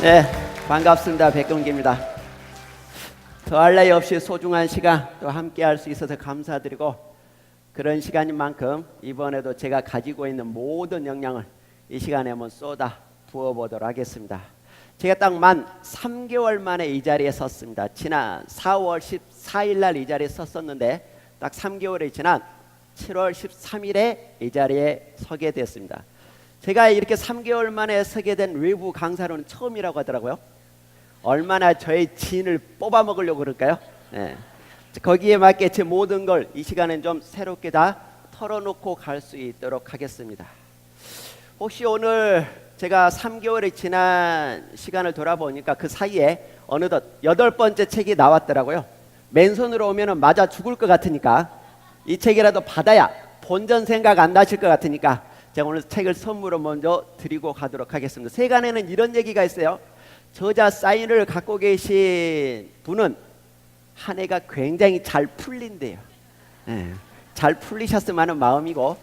네, 반갑습니다. 백경기입니다. 더할 나위 없이 소중한 시간 또 함께 할 수 있어서 감사드리고, 그런 시간인 만큼 이번에도 제가 가지고 있는 모든 역량을 이 시간에 한번 쏟아 부어보도록 하겠습니다. 제가 딱 만 3개월 만에 이 자리에 섰습니다. 지난 4월 14일 날 이 자리에 섰었는데 딱 3개월이 지난 7월 13일에 이 자리에 서게 됐습니다. 제가 이렇게 3개월 만에 서게 된 외부 강사로는 처음이라고 하더라고요. 얼마나 저의 진을 뽑아 먹으려고 그럴까요? 네. 거기에 맞게 제 모든 걸 이 시간엔 좀 새롭게 다 털어놓고 갈 수 있도록 하겠습니다. 혹시 오늘 제가 3개월이 지난 시간을 돌아보니까 그 사이에 어느덧 8번째 책이 나왔더라고요. 맨손으로 오면은 맞아 죽을 것 같으니까 이 책이라도 받아야 본전 생각 안 나실 것 같으니까 제가 오늘 책을 선물로 먼저 드리고 가도록 하겠습니다. 세간에는 이런 얘기가 있어요. 저자 사인을 갖고 계신 분은 한 해가 굉장히 잘 풀린대요. 잘 풀리셨으면 하는 마음이고,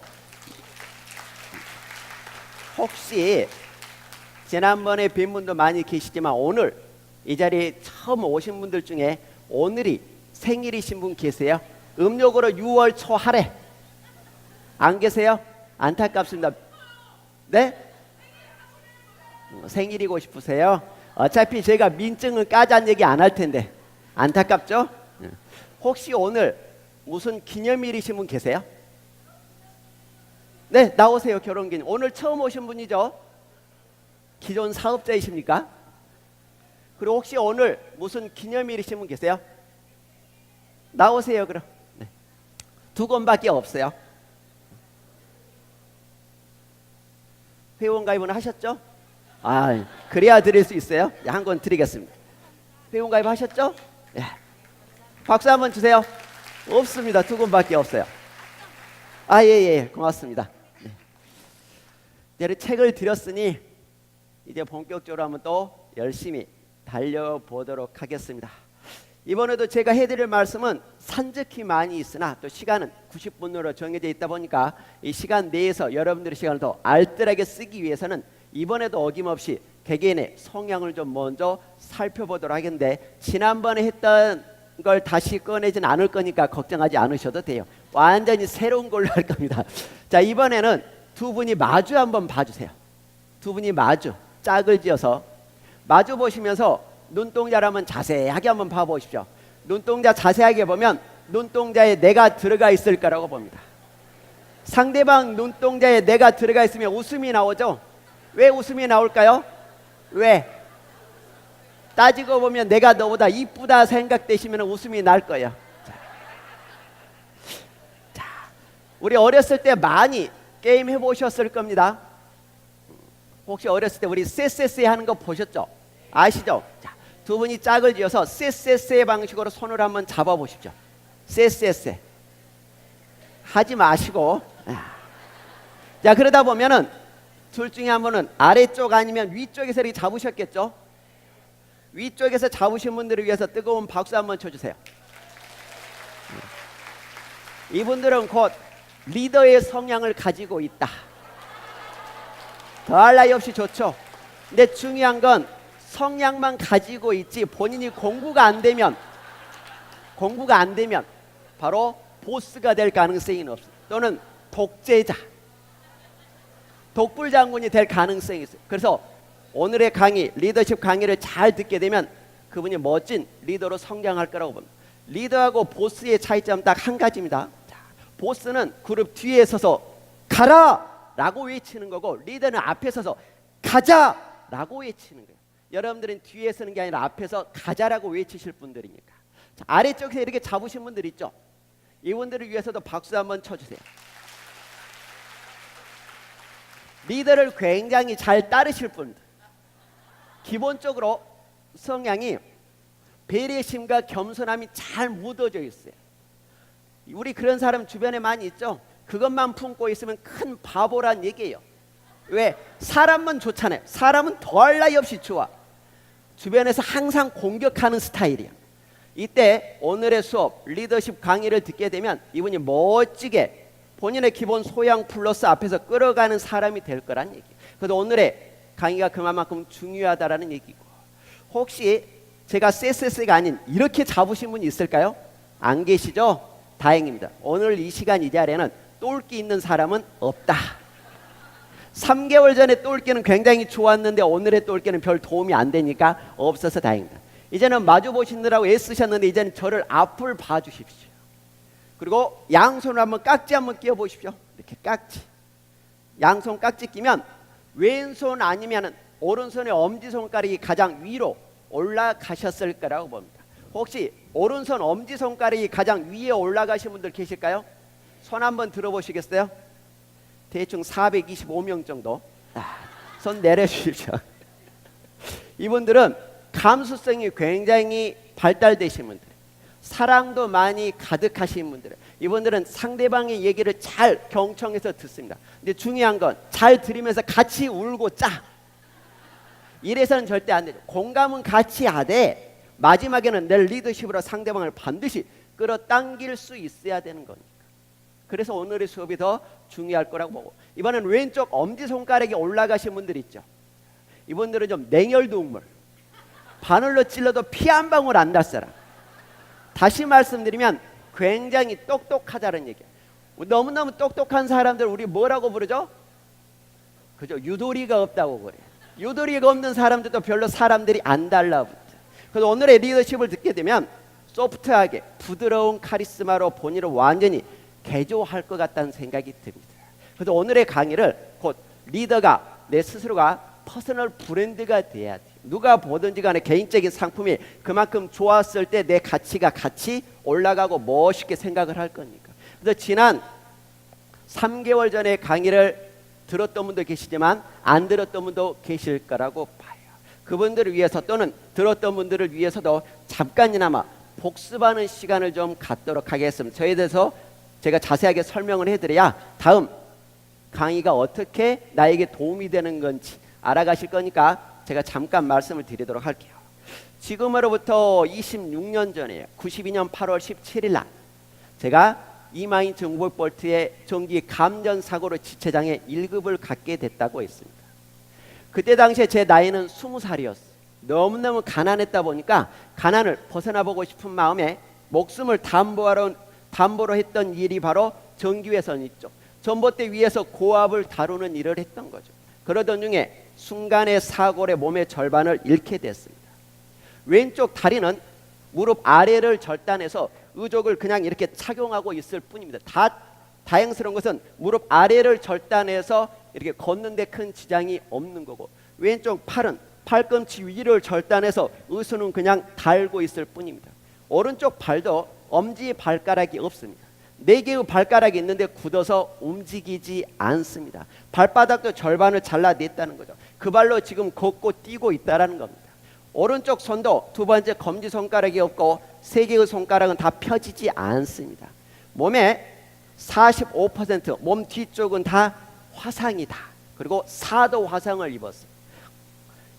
혹시 지난번에 뵌 분도 많이 계시지만 오늘 이 자리에 처음 오신 분들 중에 오늘이 생일이신 분 계세요? 음력으로 6월 초 하래. 안 계세요? 안타깝습니다. 네? 생일이고 싶으세요? 어차피 제가 민증은 까잔 얘기 안 할 텐데 안타깝죠? 혹시 오늘 무슨 기념일이신 분 계세요? 네, 나오세요. 결혼기념. 오늘 처음 오신 분이죠? 기존 사업자이십니까? 그리고 혹시 오늘 무슨 기념일이신 분 계세요? 나오세요. 그럼 네. 2권밖에 없어요. 회원 가입은 하셨죠? 아, 그래야 드릴 수 있어요. 한 권 드리겠습니다. 회원 가입 하셨죠? 예. 박수 한번 주세요. 없습니다. 2권밖에 없어요. 아, 예, 고맙습니다. 네. 이제 책을 드렸으니 이제 본격적으로 한번 또 열심히 달려보도록 하겠습니다. 이번에도 제가 해드릴 말씀은 산적히 많이 있으나 또 시간은 90분으로 정해져 있다 보니까 이 시간 내에서 여러분들의 시간을 더 알뜰하게 쓰기 위해서는 이번에도 어김없이 개개인의 성향을 좀 먼저 살펴보도록 하겠는데, 지난번에 했던 걸 다시 꺼내진 않을 거니까 걱정하지 않으셔도 돼요. 완전히 새로운 걸로 할 겁니다. 자, 이번에는 두 분이 마주 한번 봐주세요. 두 분이 마주, 짝을 지어서 마주 보시면서 눈동자를 한번 자세하게 한번 봐보십시오. 눈동자 자세하게 보면 눈동자에 내가 들어가 있을 거라고 봅니다. 상대방 눈동자에 내가 들어가 있으면 웃음이 나오죠. 왜 웃음이 나올까요? 왜? 따지고 보면 내가 너보다 이쁘다 생각되시면 웃음이 날 거예요. 자, 우리 어렸을 때 많이 게임 해보셨을 겁니다. 혹시 어렸을 때 우리 쎄쎄쎄 하는 거 보셨죠? 아시죠? 자, 두 분이 짝을 지어서 쎄쎄쎄 방식으로 손을 한번 잡아보십시오. 쎄쎄쎄 하지 마시고, 자, 그러다 보면은 둘 중에 한 분은 아래쪽 아니면 위쪽에서 이렇게 잡으셨겠죠? 위쪽에서 잡으신 분들을 위해서 뜨거운 박수 한번 쳐주세요. 이분들은 곧 리더의 성향을 가지고 있다. 더할 나위 없이 좋죠. 근데 중요한 건 성향만 가지고 있지 본인이 공부가 안 되면 바로 보스가 될 가능성이 없어요. 또는 독재자, 독불장군이 될 가능성이 있어요. 그래서 오늘의 강의, 리더십 강의를 잘 듣게 되면 그분이 멋진 리더로 성장할 거라고 봅니다. 리더하고 보스의 차이점 딱 한 가지입니다. 자, 보스는 그룹 뒤에 서서 가라! 라고 외치는 거고, 리더는 앞에 서서 가자! 라고 외치는 거예요. 여러분들은 뒤에 서는 게 아니라 앞에서 가자라고 외치실 분들이니까. 자, 아래쪽에서 이렇게 잡으신 분들 있죠? 이분들을 위해서도 박수 한번 쳐주세요. 리더를 굉장히 잘 따르실 분들, 기본적으로 성향이 배려심과 겸손함이 잘 묻어져 있어요. 우리 그런 사람 주변에 많이 있죠? 그것만 품고 있으면 큰 바보란 얘기예요. 왜? 사람은 좋잖아요. 사람은 더할 나위 없이 좋아. 주변에서 항상 공격하는 스타일이야. 이때 오늘의 수업, 리더십 강의를 듣게 되면 이분이 멋지게 본인의 기본 소양 플러스 앞에서 끌어가는 사람이 될 거란 얘기예요. 그래서 오늘의 강의가 그만큼 중요하다라는 얘기고, 혹시 제가 쎄쎄쎄가 아닌 이렇게 잡으신 분이 있을까요? 안 계시죠? 다행입니다. 오늘 이 시간 이 자리에는 똘끼 있는 사람은 없다. 3개월 전에 똘끼는 굉장히 좋았는데 오늘의 똘끼는 별 도움이 안 되니까 없어서 다행입니다. 이제는 마주 보시느라고 애쓰셨는데 이제는 저를 앞을 봐주십시오. 그리고 양손을 한번 깍지 한번 끼워 보십시오. 이렇게 깍지. 양손 깍지 끼면 왼손 아니면 오른손의 엄지손가락이 가장 위로 올라가셨을 거라고 봅니다. 혹시 오른손 엄지손가락이 가장 위에 올라가신 분들 계실까요? 손 한번 들어보시겠어요? 대충 425명 정도. 손 내려주십시오. 이분들은 감수성이 굉장히 발달되신 분들, 사랑도 많이 가득하신 분들, 이분들은 상대방의 얘기를 잘 경청해서 듣습니다. 근데 중요한 건 잘 들으면서 같이 울고 짜. 이래서는 절대 안 되죠. 공감은 같이 하되 마지막에는 내 리더십으로 상대방을 반드시 끌어당길 수 있어야 되는 거니까. 그래서 오늘의 수업이 더 중요할 거라고 보고, 이번엔 왼쪽 엄지손가락이 올라가신 분들 있죠. 이분들은 좀 냉혈동물, 바늘로 찔러도 피 한 방울 안 날 사람. 다시 말씀드리면 굉장히 똑똑하다는 얘기예요. 너무너무 똑똑한 사람들 우리 뭐라고 부르죠? 그죠? 유도리가 없다고 그래요. 유도리가 없는 사람들도 별로 사람들이 안 달라붙어요. 그래서 오늘의 리더십을 듣게 되면 소프트하게 부드러운 카리스마로 본인을 완전히 개조할 것 같다는 생각이 듭니다. 그래서 오늘의 강의를 곧 리더가 내 스스로가 퍼스널 브랜드가 돼야 돼요. 누가 보든지 간에 개인적인 상품이 그만큼 좋았을 때 내 가치가 같이 올라가고 멋있게 생각을 할 거니까. 그래서 지난 3개월 전에 강의를 들었던 분도 계시지만 안 들었던 분도 계실 거라고 봐요. 그분들을 위해서 또는 들었던 분들을 위해서도 잠깐이나마 복습하는 시간을 좀 갖도록 하겠습니다. 저에 대해서 제가 자세하게 설명을 해드려야 다음 강의가 어떻게 나에게 도움이 되는 건지 알아가실 거니까 제가 잠깐 말씀을 드리도록 할게요. 지금으로부터 26년 전에 92년 8월 17일 날 제가 이마인 정보볼트의 전기 감전 사고로 지체장애 1급을 갖게 됐다고 했습니다. 그때 당시에 제 나이는 20살이었어요. 너무너무 가난했다 보니까 가난을 벗어나보고 싶은 마음에 목숨을 담보로 했던 일이 바로 전기회선 있죠. 전봇대 위에서 고압을 다루는 일을 했던 거죠. 그러던 중에 순간의 사고로 몸의 절반을 잃게 됐습니다. 왼쪽 다리는 무릎 아래를 절단해서 의족을 그냥 이렇게 착용하고 있을 뿐입니다. 다행스러운 것은 무릎 아래를 절단해서 이렇게 걷는데 큰 지장이 없는 거고, 왼쪽 팔은 팔꿈치 위를 절단해서 의수는 그냥 달고 있을 뿐입니다. 오른쪽 발도 엄지 발가락이 없습니다. 4개의 발가락이 있는데 굳어서 움직이지 않습니다. 발바닥도 절반을 잘라냈다는 거죠. 그 발로 지금 걷고 뛰고 있다는 겁니다. 오른쪽 손도 두 번째 검지손가락이 없고 3개의 손가락은 다 펴지지 않습니다. 몸의 45% 몸 뒤쪽은 다 화상이다. 그리고 4도 화상을 입었어요.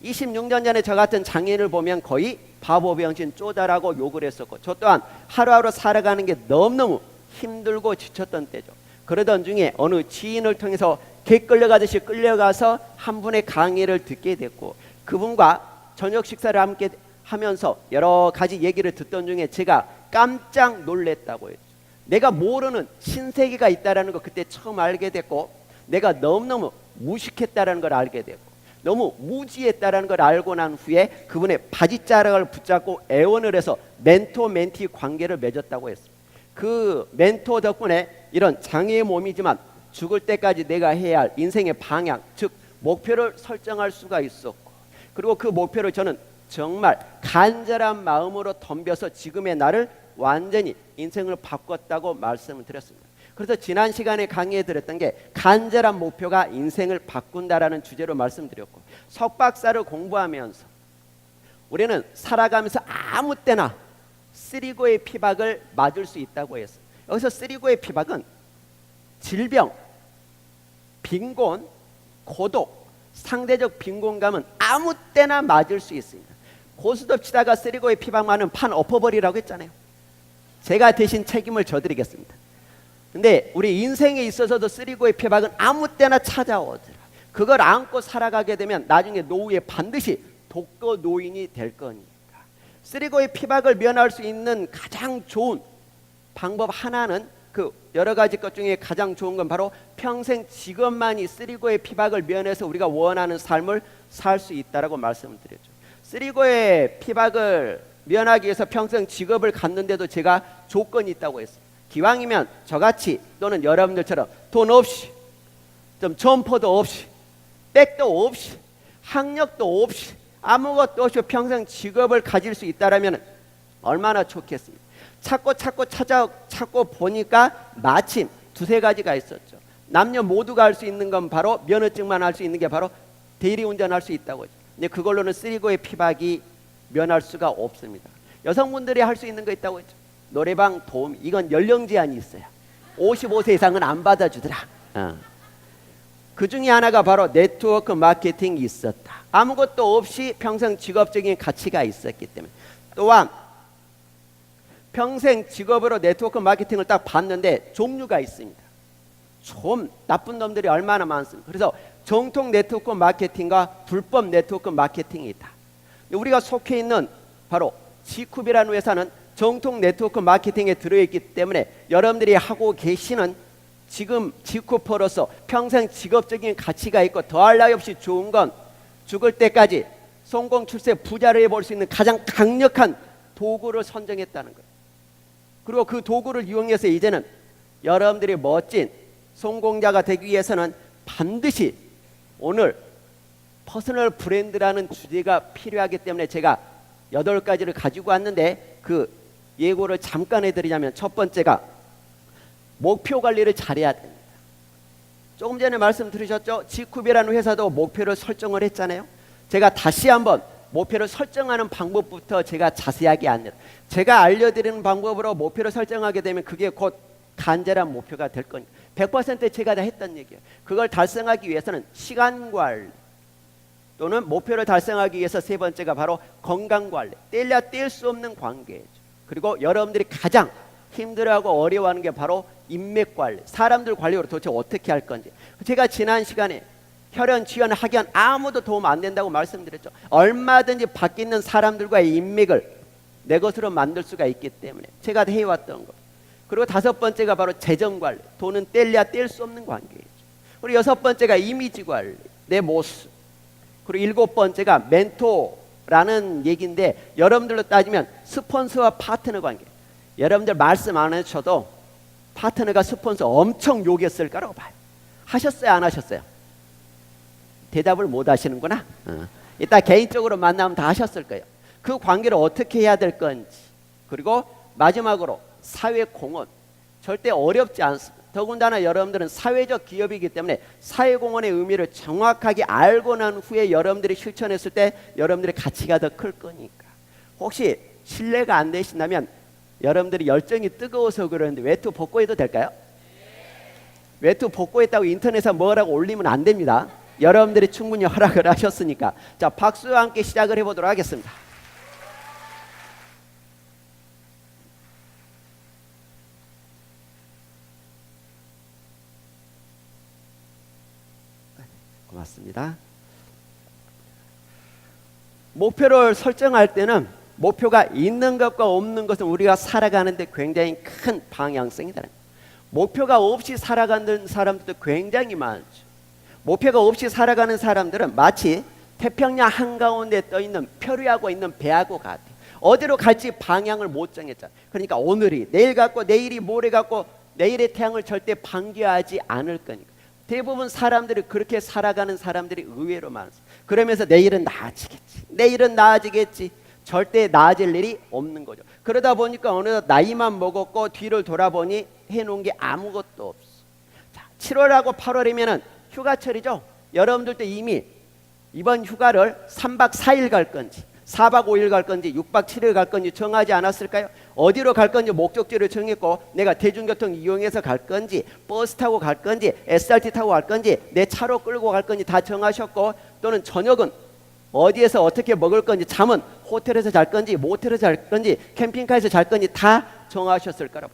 26년 전에 저 같은 장애인을 보면 거의 바보병신 쪼다라고 욕을 했었고, 저 또한 하루하루 살아가는 게 너무너무 힘들고 지쳤던 때죠. 그러던 중에 어느 지인을 통해서 개 끌려가듯이 끌려가서 한 분의 강의를 듣게 됐고, 그분과 저녁 식사를 함께 하면서 여러 가지 얘기를 듣던 중에 제가 깜짝 놀랐다고 했죠. 내가 모르는 신세계가 있다는 거 그때 처음 알게 됐고, 내가 너무너무 무식했다는 걸 알게 됐고, 너무 무지했다는 걸 알고 난 후에 그분의 바지자락을 붙잡고 애원을 해서 멘토 멘티 관계를 맺었다고 했습니다. 그 멘토 덕분에 이런 장애의 몸이지만 죽을 때까지 내가 해야 할 인생의 방향, 즉 목표를 설정할 수가 있었고, 그리고 그 목표를 저는 정말 간절한 마음으로 덤벼서 지금의 나를 완전히 인생을 바꿨다고 말씀을 드렸습니다. 그래서 지난 시간에 강의해 드렸던 게 간절한 목표가 인생을 바꾼다라는 주제로 말씀드렸고, 석박사를 공부하면서 우리는 살아가면서 아무 때나 쓰리고의 피박을 맞을 수 있다고 했어요. 여기서 쓰리고의 피박은 질병, 빈곤, 고독, 상대적 빈곤감은 아무 때나 맞을 수 있습니다. 고스톱 치다가 쓰리고의 피박만은 판 엎어버리라고 했잖아요. 제가 대신 책임을 져드리겠습니다. 근데 우리 인생에 있어서도 쓰리고의 피박은 아무 때나 찾아오더라. 그걸 안고 살아가게 되면 나중에 노후에 반드시 독거 노인이 될 거니까. 쓰리고의 피박을 면할 수 있는 가장 좋은 방법 하나는 그 여러 가지 것 중에 가장 좋은 건 바로 평생 직업만이 쓰리고의 피박을 면해서 우리가 원하는 삶을 살 수 있다라고 말씀을 드렸죠. 쓰리고의 피박을 면하기 위해서 평생 직업을 갖는데도 제가 조건이 있다고 했어요. 기왕이면 저같이 또는 여러분들처럼 돈 없이, 좀 점포도 없이, 백도 없이, 학력도 없이, 아무것도 없이 평생 직업을 가질 수 있다라면 얼마나 좋겠습니까? 찾고 보니까 마침 두세 가지가 있었죠. 남녀 모두가 할 수 있는 건 바로 면허증만 할 수 있는 게 바로 대리운전할 수 있다고 했죠. 근데 그걸로는 쓰리고의 피박이 면할 수가 없습니다. 여성분들이 할 수 있는 거 있다고 했죠. 노래방 도우미, 이건 연령 제한이 있어요. 55세 이상은 안 받아주더라. 그 중에 하나가 바로 네트워크 마케팅이 있었다. 아무것도 없이 평생 직업적인 가치가 있었기 때문에. 또한 평생 직업으로 네트워크 마케팅을 딱 봤는데 종류가 있습니다. 좀 나쁜 놈들이 얼마나 많습니까? 그래서 정통 네트워크 마케팅과 불법 네트워크 마케팅이 있다. 우리가 속해 있는 바로 지쿱이라는 회사는 정통 네트워크 마케팅에 들어있기 때문에 여러분들이 하고 계시는 지금 지쿠퍼로서 평생 직업적인 가치가 있고 더할 나위 없이 좋은 건 죽을 때까지 성공 출세 부자를 해볼 수 있는 가장 강력한 도구를 선정했다는 거예요. 그리고 그 도구를 이용해서 이제는 여러분들이 멋진 성공자가 되기 위해서는 반드시 오늘 퍼스널 브랜드라는 주제가 필요하기 때문에 제가 8가지를 가지고 왔는데 그 예고를 잠깐 해드리자면 첫 번째가 목표 관리를 잘해야 됩니다. 조금 전에 말씀 들으셨죠? 지쿱이라는 회사도 목표를 설정을 했잖아요. 제가 다시 한번 목표를 설정하는 방법부터 제가 자세하게 안내요. 제가 알려드리는 방법으로 목표를 설정하게 되면 그게 곧 간절한 목표가 될 거니까 100% 제가 다 했던 얘기예요. 그걸 달성하기 위해서는 시간 관리 또는 목표를 달성하기 위해서 세 번째가 바로 건강 관리, 떼려 뗄 수 없는 관계죠. 그리고 여러분들이 가장 힘들어하고 어려워하는 게 바로 인맥 관리, 사람들 관리로 도대체 어떻게 할 건지. 제가 지난 시간에 혈연, 지연, 학연 아무도 도움 안 된다고 말씀드렸죠. 얼마든지 밖에 있는 사람들과의 인맥을 내 것으로 만들 수가 있기 때문에 제가 해왔던 것. 그리고 다섯 번째가 바로 재정 관리, 돈은 뗄려 뗄 수 없는 관계죠. 그리고 여섯 번째가 이미지 관리, 내 모습. 그리고 일곱 번째가 멘토라는 얘기인데 여러분들로 따지면 스폰서와 파트너 관계. 여러분들 말씀 안 하셔도 파트너가 스폰서 엄청 욕했을 거라고 봐요. 하셨어요, 안 하셨어요? 대답을 못 하시는구나. 이따 개인적으로 만나면 다 하셨을 거예요. 그 관계를 어떻게 해야 될 건지. 그리고 마지막으로 사회 공헌. 절대 어렵지 않습니다. 더군다나 여러분들은 사회적 기업이기 때문에 사회공헌의 의미를 정확하게 알고 난 후에 여러분들이 실천했을 때 여러분들의 가치가 더 클 거니까. 혹시 신뢰가 안 되신다면 여러분들이 열정이 뜨거워서 그러는데 외투 벗고 해도 될까요? 외투 벗고 했다고 인터넷에 뭐라고 올리면 안 됩니다. 여러분들이 충분히 허락을 하셨으니까. 자, 박수와 함께 시작을 해보도록 하겠습니다. 고맙습니다. 목표를 설정할 때는 목표가 있는 것과 없는 것은 우리가 살아가는데 굉장히 큰 방향성이 다릅니다. 목표가 없이 살아가는 사람들도 굉장히 많죠. 목표가 없이 살아가는 사람들은 마치 태평양 한가운데 떠있는 표류하고 있는 배하고 같아요. 어디로 갈지 방향을 못 정했잖아요. 그러니까 오늘이 내일 같고 내일이 모레 같고 내일의 태양을 절대 반겨하지 않을 거니까. 대부분 사람들이 그렇게 살아가는 사람들이 의외로 많습니다. 그러면서 내일은 나아지겠지, 내일은 나아지겠지, 절대 나아질 일이 없는 거죠. 그러다 보니까 어느덧 나이만 먹었고 뒤를 돌아보니 해놓은 게 아무것도 없어. 자, 7월하고 8월이면은 휴가철이죠. 여러분들도 이미 이번 휴가를 3박 4일 갈 건지 4박 5일 갈 건지 6박 7일 갈 건지 정하지 않았을까요? 어디로 갈 건지 목적지를 정했고 내가 대중교통 이용해서 갈 건지 버스 타고 갈 건지 SRT 타고 갈 건지 내 차로 끌고 갈 건지 다 정하셨고 또는 저녁은 어디에서 어떻게 먹을 건지 잠은 호텔에서 잘 건지 모텔에서 잘 건지 캠핑카에서 잘 건지 다 정하셨을 거라고.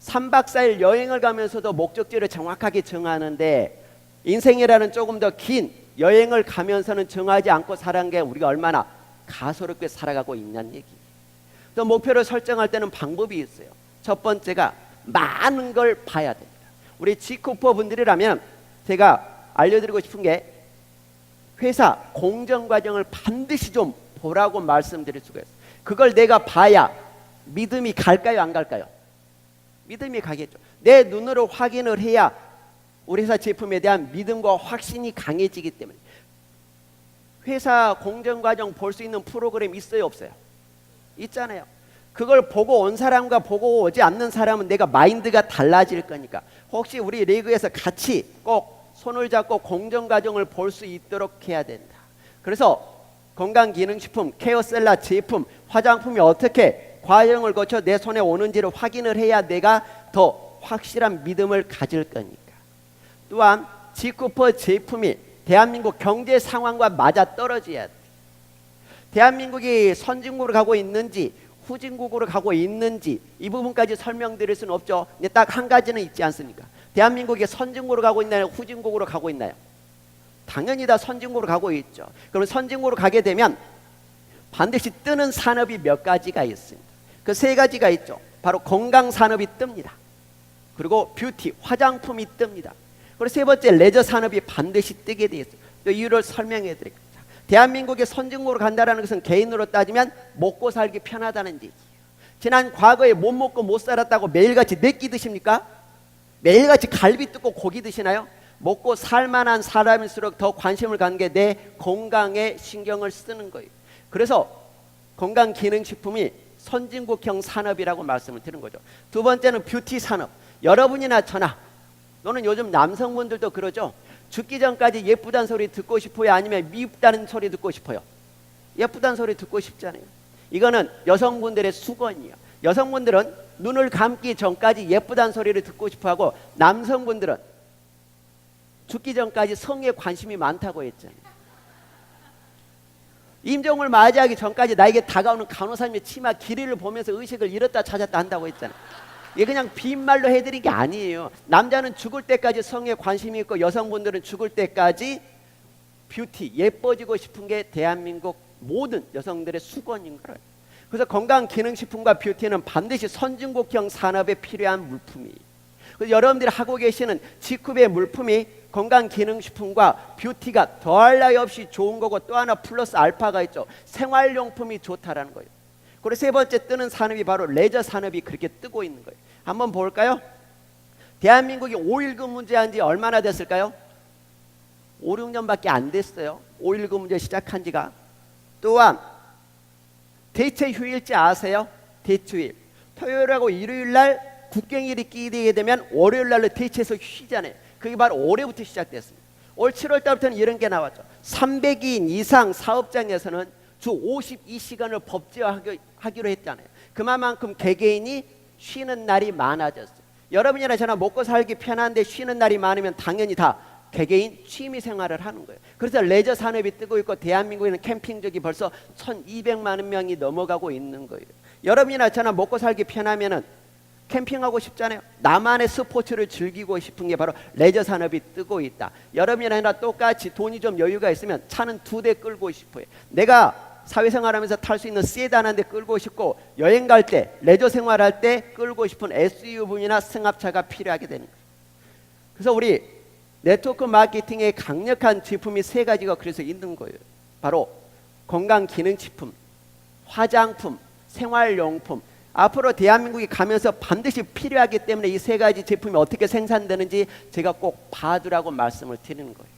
3박 4일 여행을 가면서도 목적지를 정확하게 정하는데 인생이라는 조금 더 긴 여행을 가면서는 정하지 않고 살아간 게 우리가 얼마나 가소롭게 살아가고 있냐는 얘기. 또 목표를 설정할 때는 방법이 있어요. 첫 번째가 많은 걸 봐야 됩니다. 우리 G코퍼 분들이라면 제가 알려드리고 싶은 게 회사 공정 과정을 반드시 좀 보라고 말씀드릴 수가 있어요. 그걸 내가 봐야 믿음이 갈까요, 안 갈까요? 믿음이 가겠죠. 내 눈으로 확인을 해야 우리 회사 제품에 대한 믿음과 확신이 강해지기 때문에. 회사 공정 과정 볼 수 있는 프로그램 있어요, 없어요? 있잖아요. 그걸 보고 온 사람과 보고 오지 않는 사람은 내가 마인드가 달라질 거니까 혹시 우리 리그에서 같이 꼭 손을 잡고 공정 과정을 볼 수 있도록 해야 된다. 그래서 건강기능식품, 케어셀라 제품, 화장품이 어떻게 과정을 거쳐 내 손에 오는지를 확인을 해야 내가 더 확실한 믿음을 가질 거니까. 또한 G코퍼 제품이 대한민국 경제 상황과 맞아떨어져야 돼. 대한민국이 선진국으로 가고 있는지 후진국으로 가고 있는지 이 부분까지 설명드릴 수는 없죠. 근데 딱 한 가지는 있지 않습니까? 대한민국이 선진국으로 가고 있나요? 후진국으로 가고 있나요? 당연히 다 선진국으로 가고 있죠. 그러면 선진국으로 가게 되면 반드시 뜨는 산업이 몇 가지가 있습니다. 그 세 가지가 있죠. 바로 건강산업이 뜹니다. 그리고 뷰티, 화장품이 뜹니다. 그리고 세 번째 레저 산업이 반드시 뜨게 되어 있어요. 또 이유를 설명해 드릴게요. 대한민국이 선진국으로 간다는 것은 개인으로 따지면 먹고 살기 편하다는 얘기예요. 지난 과거에 못 먹고 못 살았다고 매일같이 몇 끼 드십니까? 매일같이 갈비 뜯고 고기 드시나요? 먹고 살만한 사람일수록 더 관심을 갖는 게 내 건강에 신경을 쓰는 거예요. 그래서 건강기능식품이 선진국형 산업이라고 말씀을 드린 거죠. 두 번째는 뷰티 산업. 여러분이나 저나 너는 요즘 남성분들도 그러죠. 죽기 전까지 예쁘다는 소리 듣고 싶어요? 아니면 미흡다는 소리 듣고 싶어요? 예쁘다는 소리 듣고 싶잖아요. 이거는 여성분들의 수건이에요. 여성분들은 눈을 감기 전까지 예쁘다는 소리를 듣고 싶어하고 남성분들은 죽기 전까지 성에 관심이 많다고 했잖아요. 임종을 맞이하기 전까지 나에게 다가오는 간호사님의 치마 길이를 보면서 의식을 잃었다 찾았다 한다고 했잖아요. 이게 그냥 빈말로 해드린 게 아니에요. 남자는 죽을 때까지 성에 관심이 있고 여성분들은 죽을 때까지 뷰티, 예뻐지고 싶은 게 대한민국 모든 여성들의 수건인 거예요. 그래서 건강기능식품과 뷰티는 반드시 선진국형 산업에 필요한 물품이에요. 그래서 여러분들이 하고 계시는 G컵의 물품이 건강기능식품과 뷰티가 더할 나위 없이 좋은 거고 또 하나 플러스 알파가 있죠. 생활용품이 좋다라는 거예요. 그리고 세 번째 뜨는 산업이 바로 레저 산업이 그렇게 뜨고 있는 거예요. 한번 볼까요? 대한민국이 5.19 문제한 지 얼마나 됐을까요? 5, 6년밖에 안 됐어요. 5.19 문제 시작한 지가. 또한 대체 휴일제 아세요? 대체휴일. 토요일하고 일요일날 국경일이 끼게 되면 월요일날로 대체해서 쉬잖아요. 그게 바로 올해부터 시작됐습니다. 올 7월 달부터는 이런 게 나왔죠. 300인 이상 사업장에서는 주 52시간을 법제화하기로 했잖아요. 그만큼 개개인이 쉬는 날이 많아졌어요. 여러분이나 저나 먹고 살기 편한데 쉬는 날이 많으면 당연히 다 개개인 취미 생활을 하는 거예요. 그래서 레저 산업이 뜨고 있고 대한민국에는 캠핑족이 벌써 1200만 명이 넘어가고 있는 거예요. 여러분이나 저나 먹고 살기 편하면은 캠핑하고 싶잖아요. 나만의 스포츠를 즐기고 싶은 게 바로 레저 산업이 뜨고 있다. 여러분이나 나 똑같이 돈이 좀 여유가 있으면 차는 2대 끌고 싶어요. 내가 사회생활하면서 탈 수 있는 세단 한 대 끌고 싶고 여행 갈 때, 레저 생활할 때 끌고 싶은 SUV나 승합차가 필요하게 되는 거예요. 그래서 우리 네트워크 마케팅의 강력한 제품이 세 가지가 그래서 있는 거예요. 바로 건강기능식품, 화장품, 생활용품. 앞으로 대한민국이 가면서 반드시 필요하기 때문에 이 세 가지 제품이 어떻게 생산되는지 제가 꼭 봐두라고 말씀을 드리는 거예요.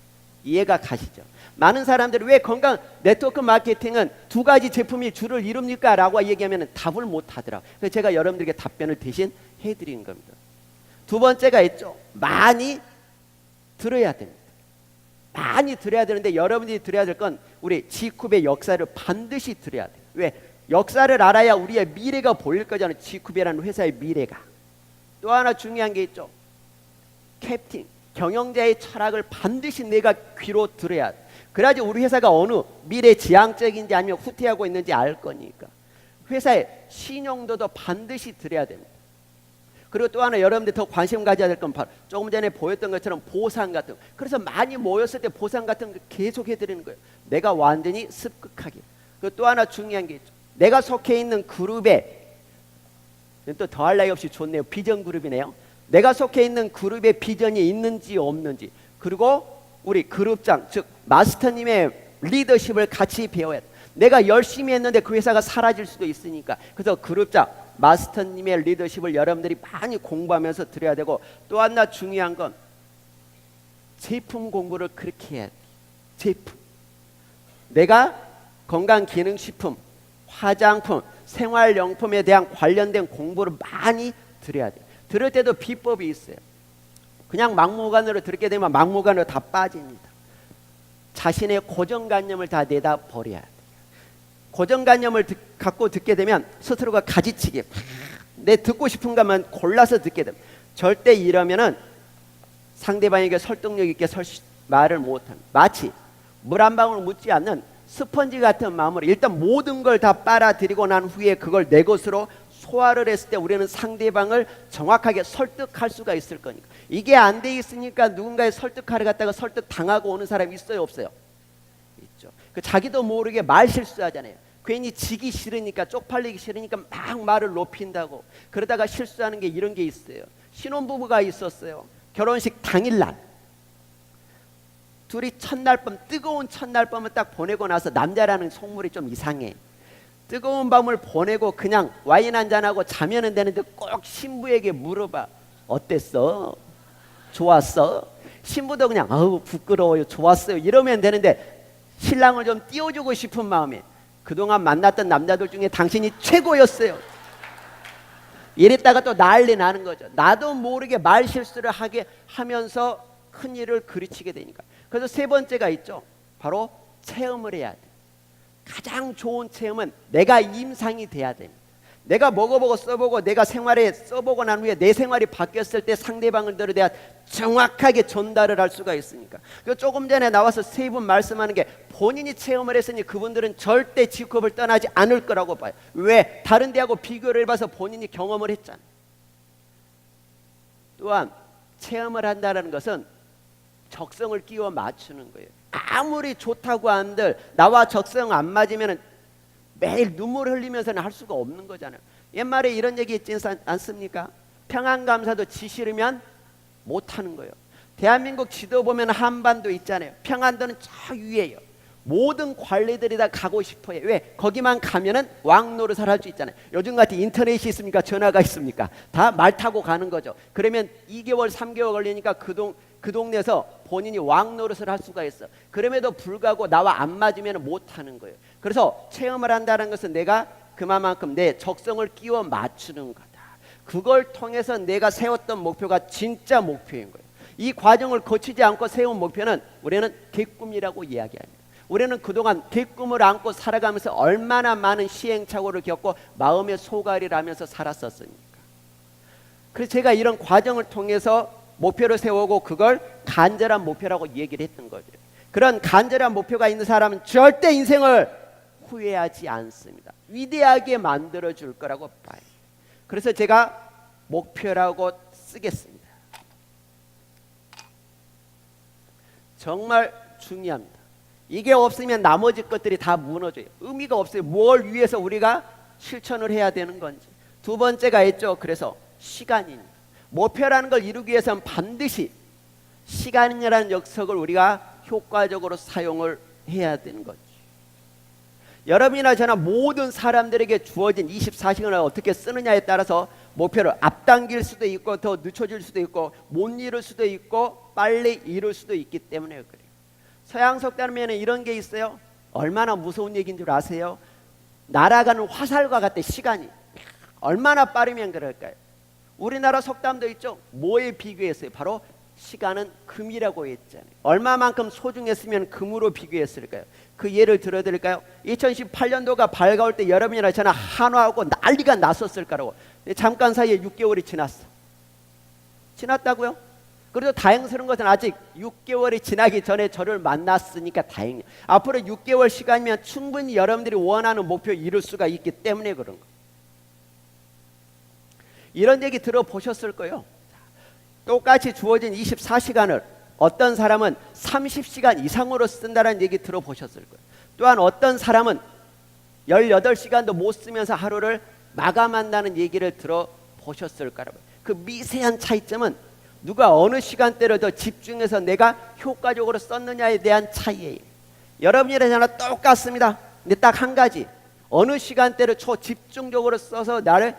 이해가 가시죠? 많은 사람들이 왜 건강 네트워크 마케팅은 두 가지 제품이 주를 이룹니까? 라고 얘기하면 답을 못 하더라고요. 그래서 제가 여러분들에게 답변을 대신 해드리는 겁니다. 두 번째가 있죠. 많이 들어야 됩니다. 많이 들어야 되는데 여러분들이 들어야 될 건 우리 G컵의 역사를 반드시 들어야 돼요. 왜? 역사를 알아야 우리의 미래가 보일 거잖아요. G컵이라는 회사의 미래가. 또 하나 중요한 게 있죠. 캡틴, 경영자의 철학을 반드시 내가 귀로 들어야 돼. 그래야지 우리 회사가 어느 미래 지향적인지 아니면 후퇴하고 있는지 알 거니까. 회사의 신용도도 반드시 들어야 됩니다. 그리고 또 하나 여러분들 더 관심 가져야 될 건 바로 조금 전에 보였던 것처럼 보상 같은 거. 그래서 많이 모였을 때 보상 같은 거 계속 해드리는 거예요. 내가 완전히 습극하게. 그리고 또 하나 중요한 게 있죠. 내가 속해 있는 그룹에 또 더할 나위 없이 좋네요. 비전 그룹이네요. 내가 속해 있는 그룹에 비전이 있는지 없는지, 그리고 우리 그룹장 즉 마스터님의 리더십을 같이 배워야 돼. 내가 열심히 했는데 그 회사가 사라질 수도 있으니까. 그래서 그룹장 마스터님의 리더십을 여러분들이 많이 공부하면서 드려야 되고, 또 하나 중요한 건 제품 공부를 그렇게 해야 돼. 제품. 내가 건강기능식품, 화장품, 생활용품에 대한 관련된 공부를 많이 드려야 돼. 들을 때도 비법이 있어요. 그냥 막무가내로 듣게 되면 막무가내로 다 빠집니다. 자신의 고정관념을 다 내다 버려야 돼. 고정관념을 갖고 듣게 되면 스스로가 가지치기, 내 듣고 싶은 것만 골라서 듣게 됩니다. 절대 이러면은 상대방에게 설득력 있게 말을 못합니다. 마치 물 한 방울 묻지 않는 스펀지 같은 마음으로 일단 모든 걸 다 빨아들이고 난 후에 그걸 내 것으로 소화를 했을 때 우리는 상대방을 정확하게 설득할 수가 있을 거니까. 이게 안 돼 있으니까 누군가의 설득하러 갔다가 설득 당하고 오는 사람이 있어요, 없어요? 있죠. 자기도 모르게 말 실수하잖아요. 괜히 지기 싫으니까, 쪽팔리기 싫으니까 막 말을 높인다고. 그러다가 실수하는 게 이런 게 있어요. 신혼부부가 있었어요. 결혼식 당일날 둘이 첫날 밤, 뜨거운 첫날 밤을 딱 보내고 나서, 남자라는 속물이 좀 이상해. 뜨거운 밤을 보내고 그냥 와인 한잔하고 자면은 되는데 꼭 신부에게 물어봐. 어땠어? 좋았어? 신부도 그냥 아우 부끄러워요, 좋았어요 이러면 되는데, 신랑을 좀 띄워주고 싶은 마음에 그동안 만났던 남자들 중에 당신이 최고였어요. 이랬다가 또 난리 나는 거죠. 나도 모르게 말 실수를 하게 하면서 큰일을 그르치게 되니까. 그래서 세 번째가 있죠. 바로 체험을 해야 돼. 가장 좋은 체험은 내가 임상이 돼야 됩니다. 내가 먹어보고 써보고 내가 생활에 써보고 난 후에 내 생활이 바뀌었을 때 상대방을 내가 정확하게 전달을 할 수가 있으니까. 조금 전에 나와서 세 분 말씀하는 게 본인이 체험을 했으니 그분들은 절대 직업을 떠나지 않을 거라고 봐요. 왜? 다른 데하고 비교를 해봐서 본인이 경험을 했잖아요. 또한 체험을 한다는 것은 적성을 끼워 맞추는 거예요. 아무리 좋다고 한들 나와 적성 안 맞으면 매일 눈물 흘리면서는 할 수가 없는 거잖아요. 옛말에 이런 얘기 있지 않습니까? 평안감사도 지 싫으면 못하는 거예요. 대한민국 지도 보면 한반도 있잖아요. 평안도는 저 위에요. 모든 관리들이 다 가고 싶어요. 왜? 거기만 가면은 왕 노릇을 할 수 있잖아요. 요즘같이 인터넷이 있습니까? 전화가 있습니까? 다 말 타고 가는 거죠. 그러면 2개월 3개월 걸리니까 그 동네에서 본인이 왕 노릇을 할 수가 있어. 그럼에도 불구하고 나와 안 맞으면 못하는 거예요. 그래서 체험을 한다는 것은 내가 그만큼 내 적성을 끼워 맞추는 거다. 그걸 통해서 내가 세웠던 목표가 진짜 목표인 거예요. 이 과정을 거치지 않고 세운 목표는 우리는 객꿈이라고 이야기합니다. 우리는 그동안 객꿈을 안고 살아가면서 얼마나 많은 시행착오를 겪고 마음의 소갈이를 하면서 살았었습니까? 그래서 제가 이런 과정을 통해서 목표를 세우고 그걸 간절한 목표라고 얘기를 했던 거죠. 그런 간절한 목표가 있는 사람은 절대 인생을 후회하지 않습니다. 위대하게 만들어줄 거라고 봐요. 그래서 제가 목표라고 쓰겠습니다. 정말 중요합니다. 이게 없으면 나머지 것들이 다 무너져요. 의미가 없어요. 뭘 위해서 우리가 실천을 해야 되는 건지. 두 번째가 있죠. 그래서 시간입니다. 목표라는 걸 이루기 위해서는 반드시 시간이라는 역석을 우리가 효과적으로 사용을 해야 되는 거죠. 여러분이나 저나 모든 사람들에게 주어진 24시간을 어떻게 쓰느냐에 따라서 목표를 앞당길 수도 있고 더 늦춰질 수도 있고 못 이룰 수도 있고 빨리 이룰 수도 있기 때문에 그래요. 서양 속담에는 이런 게 있어요. 얼마나 무서운 얘기인 줄 아세요? 날아가는 화살과 같대. 시간이 얼마나 빠르면 그럴까요? 우리나라 속담도 있죠. 뭐에 비교했어요? 바로 시간은 금이라고 했잖아요. 얼마만큼 소중했으면 금으로 비교했을까요? 그 예를 들어드릴까요? 2018년도가 밝아올 때 여러분이나 저나 한화하고 난리가 났었을 거라고. 잠깐 사이에 6개월이 지났다고요? 그래도 다행스러운 것은 아직 6개월이 지나기 전에 저를 만났으니까 다행이에요. 앞으로 6개월 시간이면 충분히 여러분들이 원하는 목표 이룰 수가 있기 때문에 그런 거예요. 이런 얘기 들어보셨을 거예요. 똑같이 주어진 24시간을 어떤 사람은 30시간 이상으로 쓴다는 얘기 들어보셨을 거예요. 또한 어떤 사람은 18시간도 못 쓰면서 하루를 마감한다는 얘기를 들어보셨을 거라고요. 그 미세한 차이점은 누가 어느 시간대를 더 집중해서 내가 효과적으로 썼느냐에 대한 차이예요. 여러분이랑 저랑 똑같습니다. 근데 딱 한 가지, 어느 시간대를 초집중적으로 써서 나를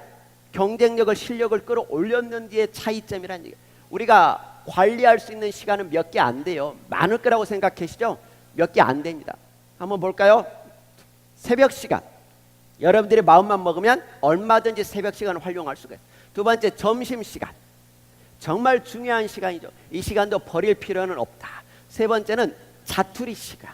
경쟁력을, 실력을 끌어올렸는지의 차이점이라는 얘기예요. 우리가 관리할 수 있는 시간은 몇 개 안 돼요. 많을 거라고 생각하시죠? 몇 개 안 됩니다. 한번 볼까요? 새벽 시간. 여러분들이 마음만 먹으면 얼마든지 새벽 시간을 활용할 수가 있어요. 두 번째, 점심 시간. 정말 중요한 시간이죠. 이 시간도 버릴 필요는 없다. 세 번째는 자투리 시간.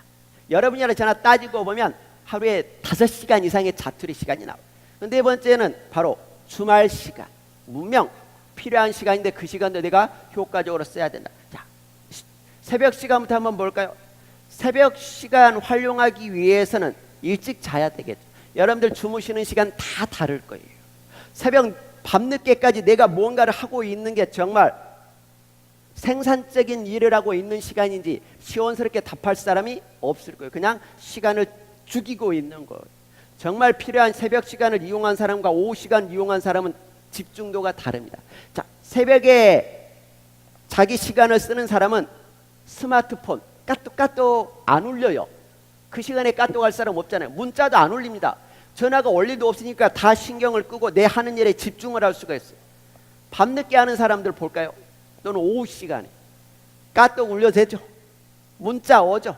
여러분이랑 저나 따지고 보면 하루에 5시간 이상의 자투리 시간이 나와요. 네 번째는 바로 주말 시간. 분명 필요한 시간인데 그 시간도 내가 효과적으로 써야 된다. 자, 새벽 시간부터 한번 볼까요? 새벽 시간 활용하기 위해서는 일찍 자야 되겠죠. 여러분들 주무시는 시간 다 다를 거예요. 새벽 밤늦게까지 내가 무언가를 하고 있는 게 정말 생산적인 일을 하고 있는 시간인지 시원스럽게 답할 사람이 없을 거예요. 그냥 시간을 죽이고 있는 거예요. 정말 필요한 새벽 시간을 이용한 사람과 오후 시간 이용한 사람은 집중도가 다릅니다. 자, 새벽에 자기 시간을 쓰는 사람은 스마트폰 까똑까똑 안 울려요. 그 시간에 까똑 할 사람 없잖아요. 문자도 안 울립니다. 전화가 올 일도 없으니까 다 신경을 끄고 내 하는 일에 집중을 할 수가 있어요. 밤늦게 하는 사람들 볼까요? 또는 오후 시간에 까똑 울려대죠. 문자 오죠.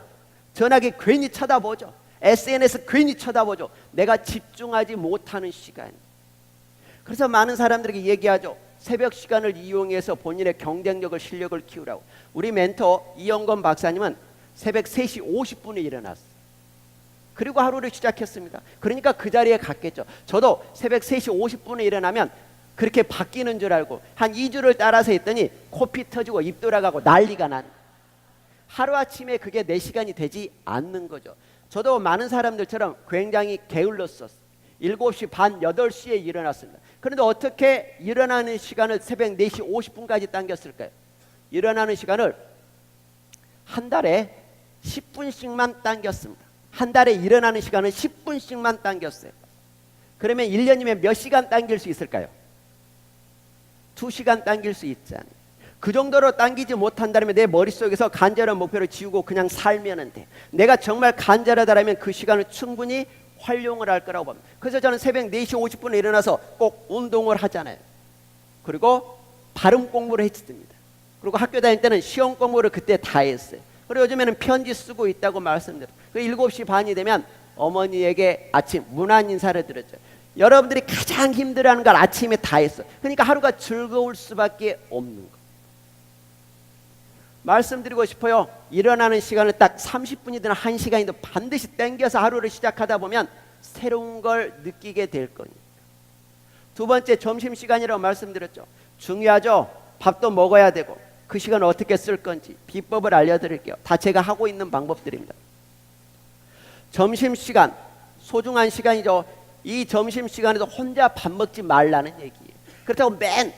전화기 괜히 쳐다보죠. SNS 괜히 쳐다보죠. 내가 집중하지 못하는 시간. 그래서 많은 사람들에게 얘기하죠. 새벽 시간을 이용해서 본인의 경쟁력을, 실력을 키우라고. 우리 멘토 이영건 박사님은 새벽 3시 50분에 일어났어요. 그리고 하루를 시작했습니다. 그러니까 그 자리에 갔겠죠. 저도 새벽 3시 50분에 일어나면 그렇게 바뀌는 줄 알고 한 2주를 따라서 했더니 코피 터지고 입 돌아가고 난리가 난. 하루아침에 그게 내 시간이 되지 않는 거죠. 저도 많은 사람들처럼 굉장히 게을렀었어요. 7시 반, 8시에 일어났습니다. 그런데 어떻게 일어나는 시간을 새벽 4시 50분까지 당겼을까요? 일어나는 시간을 한 달에 10분씩만 당겼습니다. 한 달에 일어나는 시간은 10분씩만 당겼어요. 그러면 1년이면 몇 시간 당길 수 있을까요? 2시간 당길 수 있잖아요. 그 정도로 당기지 못한다면 내 머릿속에서 간절한 목표를 지우고 그냥 살면 돼. 내가 정말 간절하다면 그 시간을 충분히 활용을 할 거라고 봅니다. 그래서 저는 새벽 4시 50분에 일어나서 꼭 운동을 하잖아요. 그리고 발음 공부를 했습니다. 그리고 학교 다닐 때는 시험 공부를 그때 다 했어요. 그리고 요즘에는 편지 쓰고 있다고 말씀드려요. 그 7시 반이 되면 어머니에게 아침 문안 인사를 드렸죠. 여러분들이 가장 힘들어하는 걸 아침에 다 했어요. 그러니까 하루가 즐거울 수밖에 없는 거. 말씀드리고 싶어요. 일어나는 시간을 딱 30분이든 1시간이든 반드시 땡겨서 하루를 시작하다 보면 새로운 걸 느끼게 될 겁니다. 두 번째, 점심시간이라고 말씀드렸죠. 중요하죠. 밥도 먹어야 되고 그 시간을 어떻게 쓸 건지 비법을 알려드릴게요. 다 제가 하고 있는 방법들입니다. 점심시간 소중한 시간이죠. 이 점심시간에도 혼자 밥 먹지 말라는 얘기예요. 그렇다고 맨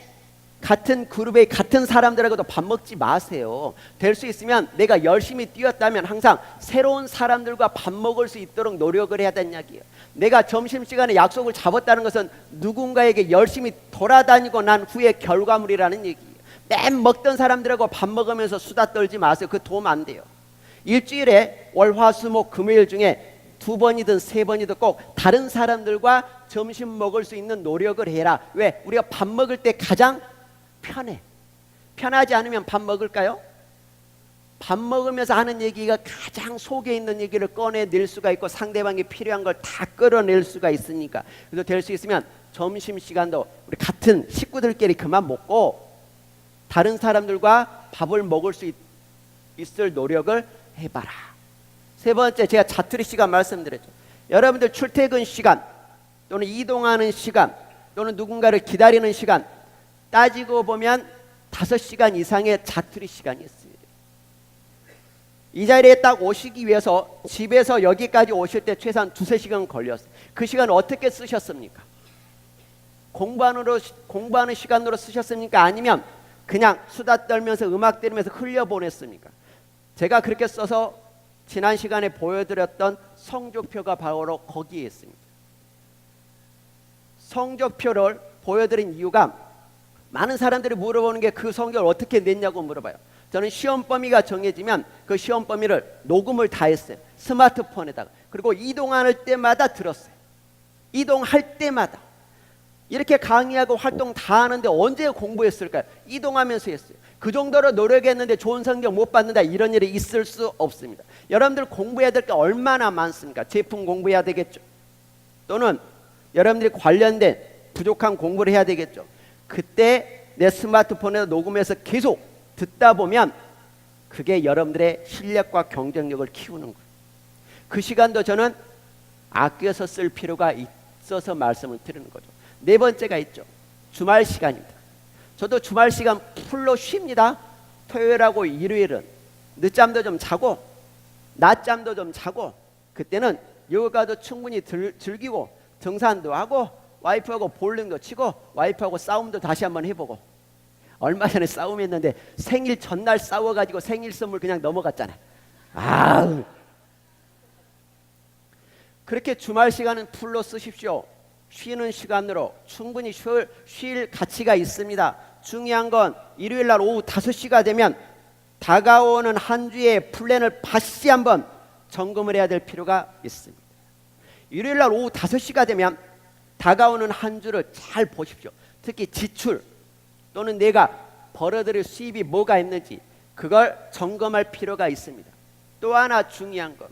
같은 그룹의 같은 사람들하고도 밥 먹지 마세요. 될 수 있으면 내가 열심히 뛰었다면 항상 새로운 사람들과 밥 먹을 수 있도록 노력을 해야 된다는 이야기예요. 내가 점심시간에 약속을 잡았다는 것은 누군가에게 열심히 돌아다니고 난 후의 결과물이라는 얘기예요. 맨 먹던 사람들하고 밥 먹으면서 수다 떨지 마세요. 그거 도움 안 돼요. 일주일에 월, 화, 수, 목, 금요일 중에 2번이든 3번이든 꼭 다른 사람들과 점심 먹을 수 있는 노력을 해라. 왜? 우리가 밥 먹을 때 가장 편해. 편하지 않으면 밥 먹을까요? 밥 먹으면서 하는 얘기가 가장 속에 있는 얘기를 꺼내낼 수가 있고 상대방이 필요한 걸 다 끌어낼 수가 있으니까. 그래서 될 수 있으면 점심시간도 우리 같은 식구들끼리 그만 먹고 다른 사람들과 밥을 먹을 수 있을 노력을 해봐라. 세 번째, 제가 자투리 시간 말씀드렸죠. 여러분들 출퇴근 시간 또는 이동하는 시간 또는 누군가를 기다리는 시간 따지고 보면 5시간 이상의 자투리 시간이 있습니다. 이 자리에 딱 오시기 위해서 집에서 여기까지 오실 때 최소한 2-3시간 걸렸어요. 그 시간 어떻게 쓰셨습니까? 공부하는 시간으로 쓰셨습니까? 아니면 그냥 수다 떨면서 음악 들으면서 흘려보냈습니까? 제가 그렇게 써서 지난 시간에 보여드렸던 성적표가 바로 거기에 있습니다. 성적표를 보여드린 이유가 많은 사람들이 물어보는 게 그 성적을 어떻게 냈냐고 물어봐요. 저는 시험 범위가 정해지면 그 시험 범위를 녹음을 다 했어요. 스마트폰에다가. 그리고 이동할 때마다 들었어요. 이동할 때마다. 이렇게 강의하고 활동 다 하는데 언제 공부했을까요? 이동하면서 했어요. 그 정도로 노력했는데 좋은 성적 못 받는다, 이런 일이 있을 수 없습니다. 여러분들 공부해야 될 게 얼마나 많습니까? 제품 공부해야 되겠죠. 또는 여러분들이 관련된 부족한 공부를 해야 되겠죠. 그때 내 스마트폰에서 녹음해서 계속 듣다 보면 그게 여러분들의 실력과 경쟁력을 키우는 거예요. 그 시간도 저는 아껴서 쓸 필요가 있어서 말씀을 드리는 거죠. 네 번째가 있죠. 주말 시간입니다. 저도 주말 시간 풀로 쉽니다. 토요일하고 일요일은 늦잠도 좀 자고 낮잠도 좀 자고 그때는 요가도 충분히 즐기고 등산도 하고 와이프하고 볼링도 치고 와이프하고 싸움도 다시 한번 해보고. 얼마 전에 싸움했는데 생일 전날 싸워가지고 생일 선물 그냥 넘어갔잖아. 아우. 그렇게 주말 시간은 풀로 쓰십시오. 쉬는 시간으로 충분히 쉴 가치가 있습니다. 중요한 건 일요일 날 오후 5시가 되면 다가오는 한 주의 플랜을 다시 한번 점검을 해야 될 필요가 있습니다. 일요일 날 오후 5시가 되면 다가오는 한 주를 잘 보십시오. 특히 지출 또는 내가 벌어들일 수입이 뭐가 있는지 그걸 점검할 필요가 있습니다. 또 하나 중요한 건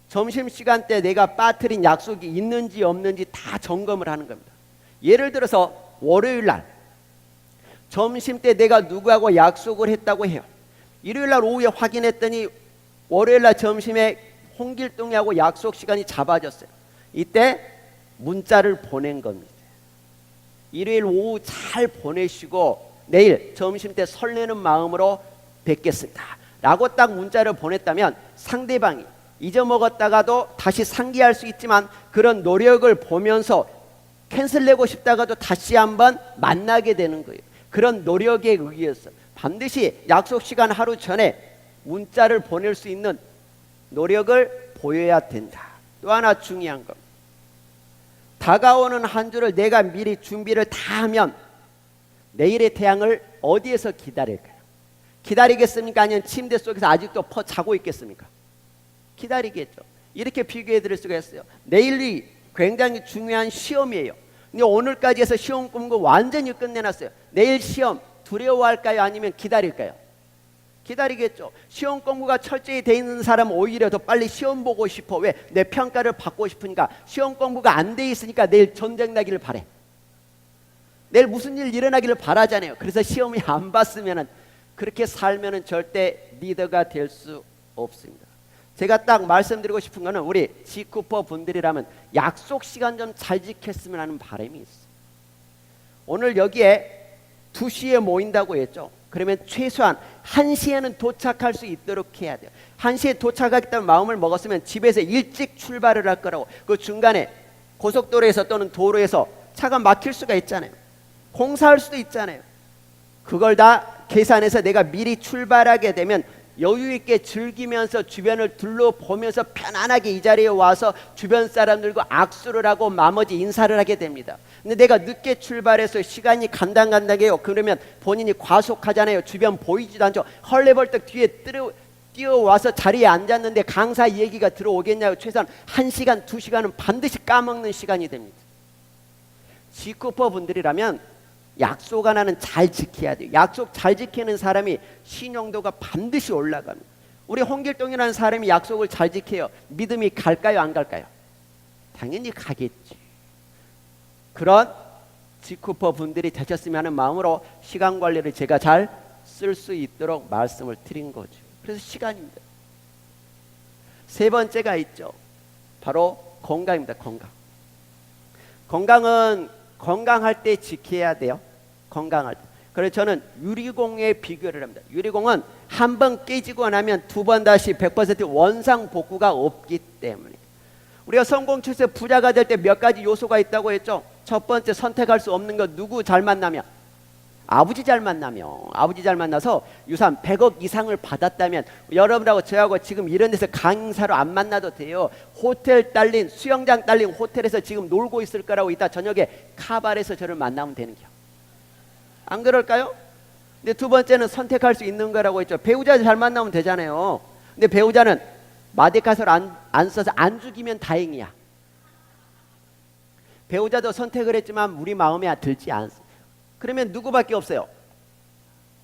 점심시간 때 내가 빠뜨린 약속이 있는지 없는지 다 점검을 하는 겁니다. 예를 들어서 월요일 날 점심 때 내가 누구하고 약속을 했다고 해요. 일요일 날 오후에 확인했더니 월요일 날 점심에 홍길동이하고 약속 시간이 잡아졌어요. 이때 문자를 보낸 겁니다. 일요일 오후 잘 보내시고 내일 점심 때 설레는 마음으로 뵙겠습니다 라고 딱 문자를 보냈다면 상대방이 잊어먹었다가도 다시 상기할 수 있지만 그런 노력을 보면서 캔슬 내고 싶다가도 다시 한번 만나게 되는 거예요. 그런 노력에 의해서 반드시 약속 시간 하루 전에 문자를 보낼 수 있는 노력을 보여야 된다. 또 하나 중요한 건 다가오는 한 주를 내가 미리 준비를 다 하면 내일의 태양을 어디에서 기다릴까요? 기다리겠습니까? 아니면 침대 속에서 아직도 자고 있겠습니까? 기다리겠죠. 이렇게 비교해 드릴 수가 있어요. 내일이 굉장히 중요한 시험이에요. 근데 오늘까지 해서 시험 공부 완전히 끝내놨어요. 내일 시험 두려워할까요? 아니면 기다릴까요? 기다리겠죠. 시험 공부가 철저히 돼 있는 사람은 오히려 더 빨리 시험 보고 싶어. 왜? 내 평가를 받고 싶으니까. 시험 공부가 안 돼 있으니까 내일 전쟁 나기를 바래. 내일 무슨 일 일어나기를 바라잖아요. 그래서 시험이 안 봤으면은 그렇게 살면은 절대 리더가 될 수 없습니다. 제가 딱 말씀드리고 싶은 거는 우리 G쿠퍼 분들이라면 약속 시간 좀 잘 지켰으면 하는 바람이 있어요. 오늘 여기에 2시에 모인다고 했죠. 그러면 최소한 1시에는 도착할 수 있도록 해야 돼요. 1시에 도착하겠다는 마음을 먹었으면 집에서 일찍 출발을 할 거라고. 그 중간에 고속도로에서 또는 도로에서 차가 막힐 수가 있잖아요. 공사할 수도 있잖아요. 그걸 다 계산해서 내가 미리 출발하게 되면 여유 있게 즐기면서 주변을 둘러보면서 편안하게 이 자리에 와서 주변 사람들과 악수를 하고 나머지 인사를 하게 됩니다. 근데 내가 늦게 출발해서 시간이 간당간당해요. 그러면 본인이 과속하잖아요. 주변 보이지도 않죠. 헐레벌떡 뒤에 뛰어와서 자리에 앉았는데 강사 얘기가 들어오겠냐고. 최소한 1시간, 2시간은 반드시 까먹는 시간이 됩니다. G쿠퍼 분들이라면 약속 하나는 잘 지켜야 돼요. 약속 잘 지키는 사람이 신용도가 반드시 올라갑니다. 우리 홍길동이라는 사람이 약속을 잘 지켜요. 믿음이 갈까요? 안 갈까요? 당연히 가겠지. 그런 G쿠퍼 분들이 되셨으면 하는 마음으로 시간 관리를 제가 잘 쓸 수 있도록 말씀을 드린 거죠. 그래서 시간입니다. 세 번째가 있죠. 바로 건강입니다. 건강은 건강할 때 지켜야 돼요. 건강할 때. 그래서 저는 유리공에 비교를 합니다. 유리공은 한 번 깨지고 나면 두 번 다시 100% 원상복구가 없기 때문에. 우리가 성공해서 부자가 될 때 몇 가지 요소가 있다고 했죠. 첫 번째 선택할 수 없는 거 누구 잘 만나면? 아버지 잘 만나면. 아버지 잘 만나서 유산 100억 이상을 받았다면 여러분하고 저하고 지금 이런 데서 강사로 안 만나도 돼요. 호텔 딸린 수영장 딸린 호텔에서 지금 놀고 있을 거라고 이따 저녁에 카바레에서 저를 만나면 되는 거야. 안 그럴까요? 근데 두 번째는 선택할 수 있는 거라고 했죠. 배우자 잘 만나면 되잖아요. 근데 배우자는 마데카소를 안 써서 안 죽이면 다행이야. 배우자도 선택을 했지만 우리 마음에 들지 않습니다. 그러면 누구밖에 없어요?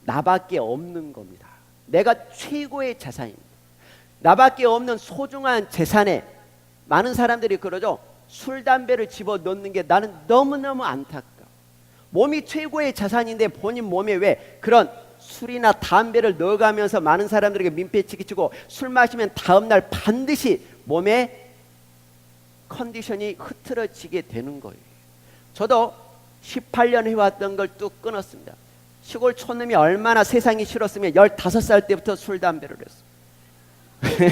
나밖에 없는 겁니다. 내가 최고의 자산입니다. 나밖에 없는 소중한 재산에 많은 사람들이 그러죠. 술, 담배를 집어넣는 게 나는 너무너무 안타까워. 몸이 최고의 자산인데 본인 몸에 왜 그런 술이나 담배를 넣어가면서 많은 사람들에게 민폐치키치고 술 마시면 다음날 반드시 몸에 컨디션이 흐트러지게 되는 거예요. 저도 18년 해왔던 걸 뚝 끊었습니다. 시골 촌놈이 얼마나 세상이 싫었으면 15살 때부터 술, 담배를 했어요.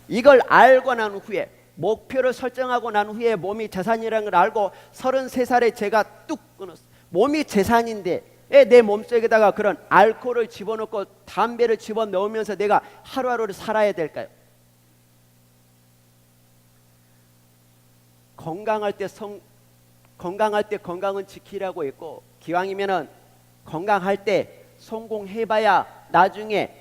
이걸 알고 난 후에 목표를 설정하고 난 후에 몸이 재산이라는 걸 알고 33살에 제가 뚝 끊었어요. 몸이 재산인데 내 몸속에다가 그런 알코올을 집어넣고 담배를 집어넣으면서 내가 하루하루를 살아야 될까요? 건강할 때 건강은 지키라고 했고 기왕이면은 건강할 때 성공해봐야 나중에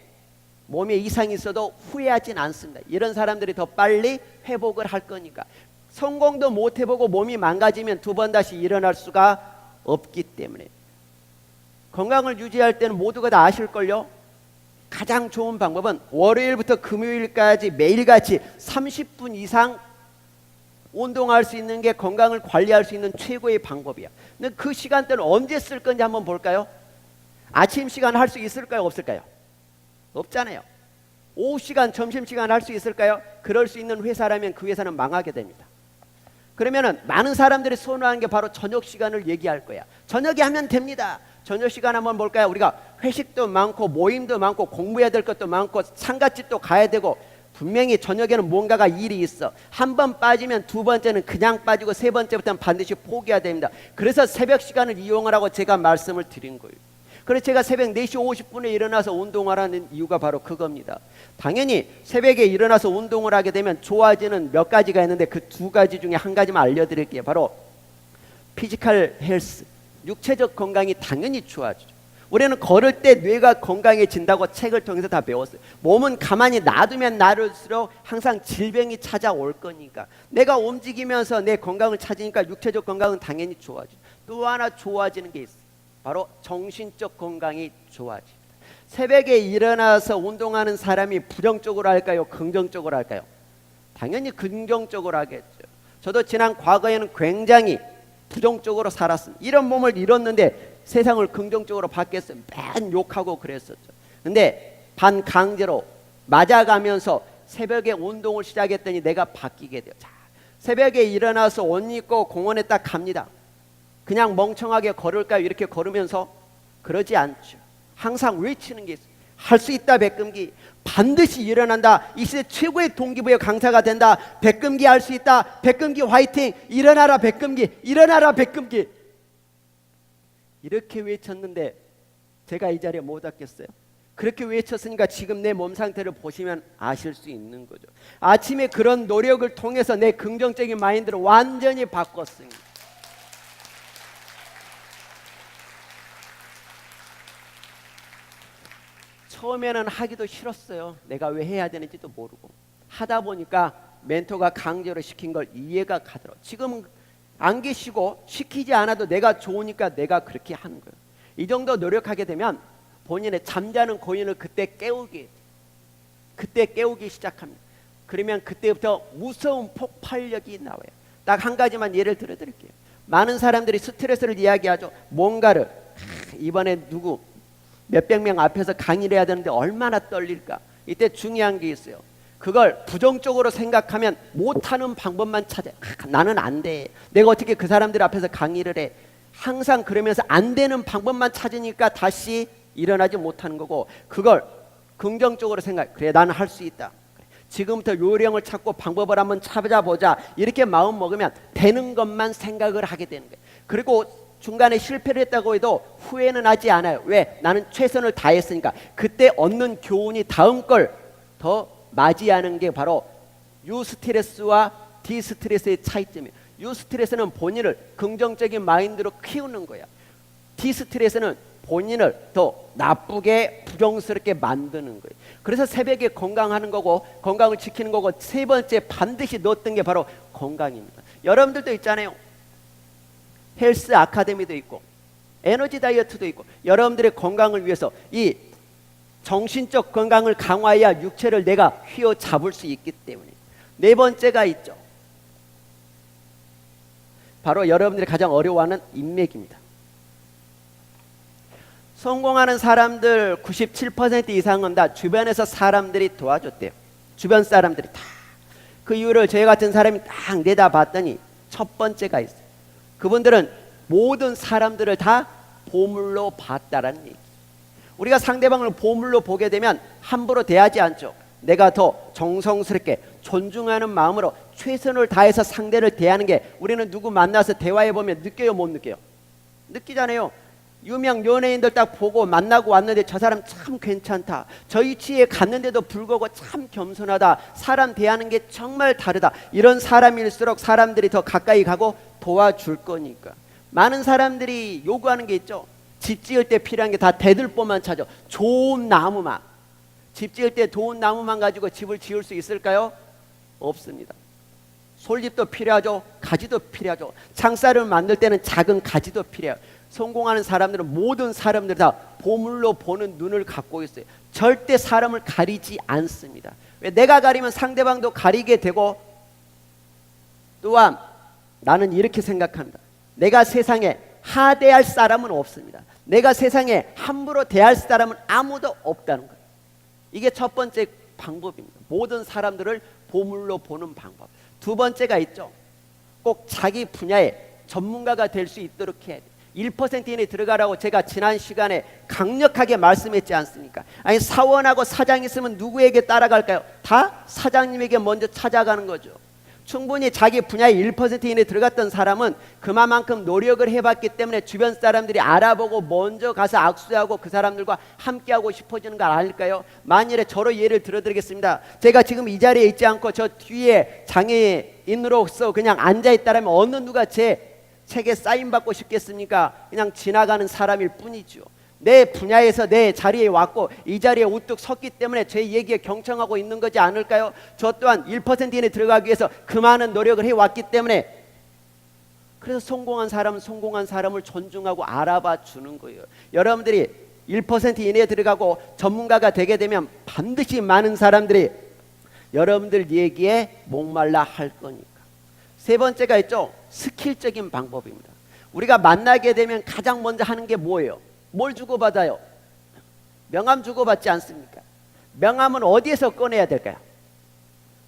몸에 이상이 있어도 후회하진 않습니다. 이런 사람들이 더 빨리 회복을 할 거니까. 성공도 못 해보고 몸이 망가지면 두 번 다시 일어날 수가 없기 때문에 건강을 유지할 때는 모두가 다 아실걸요. 가장 좋은 방법은 월요일부터 금요일까지 매일같이 30분 이상 운동할 수 있는 게 건강을 관리할 수 있는 최고의 방법이야. 근데 그 시간대는 언제 쓸 건지 한번 볼까요? 아침 시간 할 수 있을까요? 없을까요? 없잖아요. 오후 시간, 점심 시간 할 수 있을까요? 그럴 수 있는 회사라면 그 회사는 망하게 됩니다. 그러면은 많은 사람들이 선호하는 게 바로 저녁 시간을 얘기할 거야. 저녁에 하면 됩니다. 저녁 시간 한번 볼까요? 우리가 회식도 많고 모임도 많고 공부해야 될 것도 많고 상가집도 가야 되고 분명히 저녁에는 뭔가가 일이 있어. 한 번 빠지면 두 번째는 그냥 빠지고 세 번째부터는 반드시 포기해야 됩니다. 그래서 새벽 시간을 이용하라고 제가 말씀을 드린 거예요. 그래서 제가 새벽 4시 50분에 일어나서 운동하라는 이유가 바로 그겁니다. 당연히 새벽에 일어나서 운동을 하게 되면 좋아지는 몇 가지가 있는데 그 두 가지 중에 한 가지만 알려드릴게요. 바로 피지컬 헬스, 육체적 건강이 당연히 좋아지죠. 우리는 걸을 때 뇌가 건강해진다고 책을 통해서 다 배웠어요. 몸은 가만히 놔두면 놔둘수록 항상 질병이 찾아올 거니까 내가 움직이면서 내 건강을 찾으니까 육체적 건강은 당연히 좋아지죠. 또 하나 좋아지는 게 있어요. 바로 정신적 건강이 좋아집니다. 새벽에 일어나서 운동하는 사람이 부정적으로 할까요? 긍정적으로 할까요? 당연히 긍정적으로 하겠죠. 저도 지난 과거에는 굉장히 부정적으로 살았습니다. 이런 몸을 잃었는데 세상을 긍정적으로 바뀌었어요. 맨 욕하고 그랬었죠. 근데 반강제로 맞아가면서 새벽에 운동을 시작했더니 내가 바뀌게 돼요. 자, 새벽에 일어나서 옷 입고 공원에 딱 갑니다. 그냥 멍청하게 걸을까요? 이렇게 걸으면서 그러지 않죠. 항상 외치는 게 있어요. 할 수 있다 백금기. 반드시 일어난다. 이 시대 최고의 동기부여 강사가 된다. 백금기 할 수 있다. 백금기 화이팅. 일어나라 백금기. 일어나라 백금기. 이렇게 외쳤는데 제가 이 자리에 못 왔겠어요? 그렇게 외쳤으니까 지금 내 몸 상태를 보시면 아실 수 있는 거죠. 아침에 그런 노력을 통해서 내 긍정적인 마인드를 완전히 바꿨습니다. 처음에는 하기도 싫었어요. 내가 왜 해야 되는지도 모르고 하다 보니까 멘토가 강제로 시킨 걸 이해가 가더라고요. 지금은 안 계시고 시키지 않아도 내가 좋으니까 내가 그렇게 하는 거예요. 이 정도 노력하게 되면 본인의 잠자는 고인을 그때 깨우기 시작합니다. 그러면 그때부터 무서운 폭발력이 나와요. 딱 한 가지만 예를 들어 드릴게요. 많은 사람들이 스트레스를 이야기하죠. 뭔가를 이번에 누구 몇백 명 앞에서 강의를 해야 되는데 얼마나 떨릴까. 이때 중요한 게 있어요. 그걸 부정적으로 생각하면 못하는 방법만 찾아요. 나는 안 돼. 내가 어떻게 그 사람들 앞에서 강의를 해. 항상 그러면서 안 되는 방법만 찾으니까 다시 일어나지 못하는 거고, 그걸 긍정적으로 생각. 그래, 나는 할 수 있다. 지금부터 요령을 찾고 방법을 한번 찾아보자. 이렇게 마음 먹으면 되는 것만 생각을 하게 되는 거예요. 그리고 중간에 실패를 했다고 해도 후회는 하지 않아요. 왜? 나는 최선을 다했으니까. 그때 얻는 교훈이 다음 걸 더 맞이하는 게 바로 유스트레스와 디스트레스의 차이점이에요. 유스트레스는 본인을 긍정적인 마인드로 키우는 거야. 디스트레스는 본인을 더 나쁘게 부정스럽게 만드는 거예요. 그래서 새벽에 건강하는 거고 건강을 지키는 거고 세 번째 반드시 넣었던 게 바로 건강입니다. 여러분들도 있잖아요. 헬스 아카데미도 있고 에너지 다이어트도 있고 여러분들의 건강을 위해서 이 정신적 건강을 강화해야 육체를 내가 휘어잡을 수 있기 때문에 네 번째가 있죠. 바로 여러분들이 가장 어려워하는 인맥입니다. 성공하는 사람들 97% 이상은 다 주변에서 사람들이 도와줬대요. 주변 사람들이 다. 그 이유를 저희 같은 사람이 딱 내다봤더니 첫 번째가 있어요. 그분들은 모든 사람들을 다 보물로 봤다라는 얘기. 우리가 상대방을 보물로 보게 되면 함부로 대하지 않죠. 내가 더 정성스럽게 존중하는 마음으로 최선을 다해서 상대를 대하는 게 우리는 누구 만나서 대화해보면 느껴요, 못 느껴요? 느끼잖아요. 유명 연예인들 딱 보고 만나고 왔는데 저 사람 참 괜찮다. 저 위치에 갔는데도 불구하고 참 겸손하다. 사람 대하는 게 정말 다르다. 이런 사람일수록 사람들이 더 가까이 가고 도와줄 거니까. 많은 사람들이 요구하는 게 있죠. 집 지을 때 필요한 게 다 대들보만 찾아. 좋은 나무만. 집 지을 때 좋은 나무만 가지고 집을 지을 수 있을까요? 없습니다. 솔잎도 필요하죠. 가지도 필요하죠. 창살을 만들 때는 작은 가지도 필요해요. 성공하는 사람들은 모든 사람들 다 보물로 보는 눈을 갖고 있어요. 절대 사람을 가리지 않습니다. 왜? 내가 가리면 상대방도 가리게 되고 또한 나는 이렇게 생각합니다. 내가 세상에 하대할 사람은 없습니다. 내가 세상에 함부로 대할 사람은 아무도 없다는 거예요. 이게 첫 번째 방법입니다. 모든 사람들을 보물로 보는 방법. 두 번째가 있죠. 꼭 자기 분야의 전문가가 될 수 있도록 해야 돼요. 1% 이내에 들어가라고 제가 지난 시간에 강력하게 말씀했지 않습니까? 아니 사원하고 사장 있으면 누구에게 따라갈까요? 다 사장님에게 먼저 찾아가는 거죠. 충분히 자기 분야의 1% 이내에 들어갔던 사람은 그만큼 노력을 해봤기 때문에 주변 사람들이 알아보고 먼저 가서 악수하고 그 사람들과 함께하고 싶어지는 걸 아닐까요? 만일에 저로 예를 들어드리겠습니다. 제가 지금 이 자리에 있지 않고 저 뒤에 장애인으로서 그냥 앉아있다면 어느 누가 제 책에 사인받고 싶겠습니까? 그냥 지나가는 사람일 뿐이죠. 내 분야에서 내 자리에 왔고 이 자리에 우뚝 섰기 때문에 제 얘기에 경청하고 있는 거지 않을까요? 저 또한 1% 이내에 들어가기 위해서 그 많은 노력을 해왔기 때문에 그래서 성공한 사람은 성공한 사람을 존중하고 알아봐 주는 거예요. 여러분들이 1% 이내에 들어가고 전문가가 되게 되면 반드시 많은 사람들이 여러분들 얘기에 목말라 할 거니까. 세 번째가 있죠. 스킬적인 방법입니다. 우리가 만나게 되면 가장 먼저 하는 게 뭐예요? 뭘 주고받아요? 명함 주고받지 않습니까? 명함은 어디에서 꺼내야 될까요?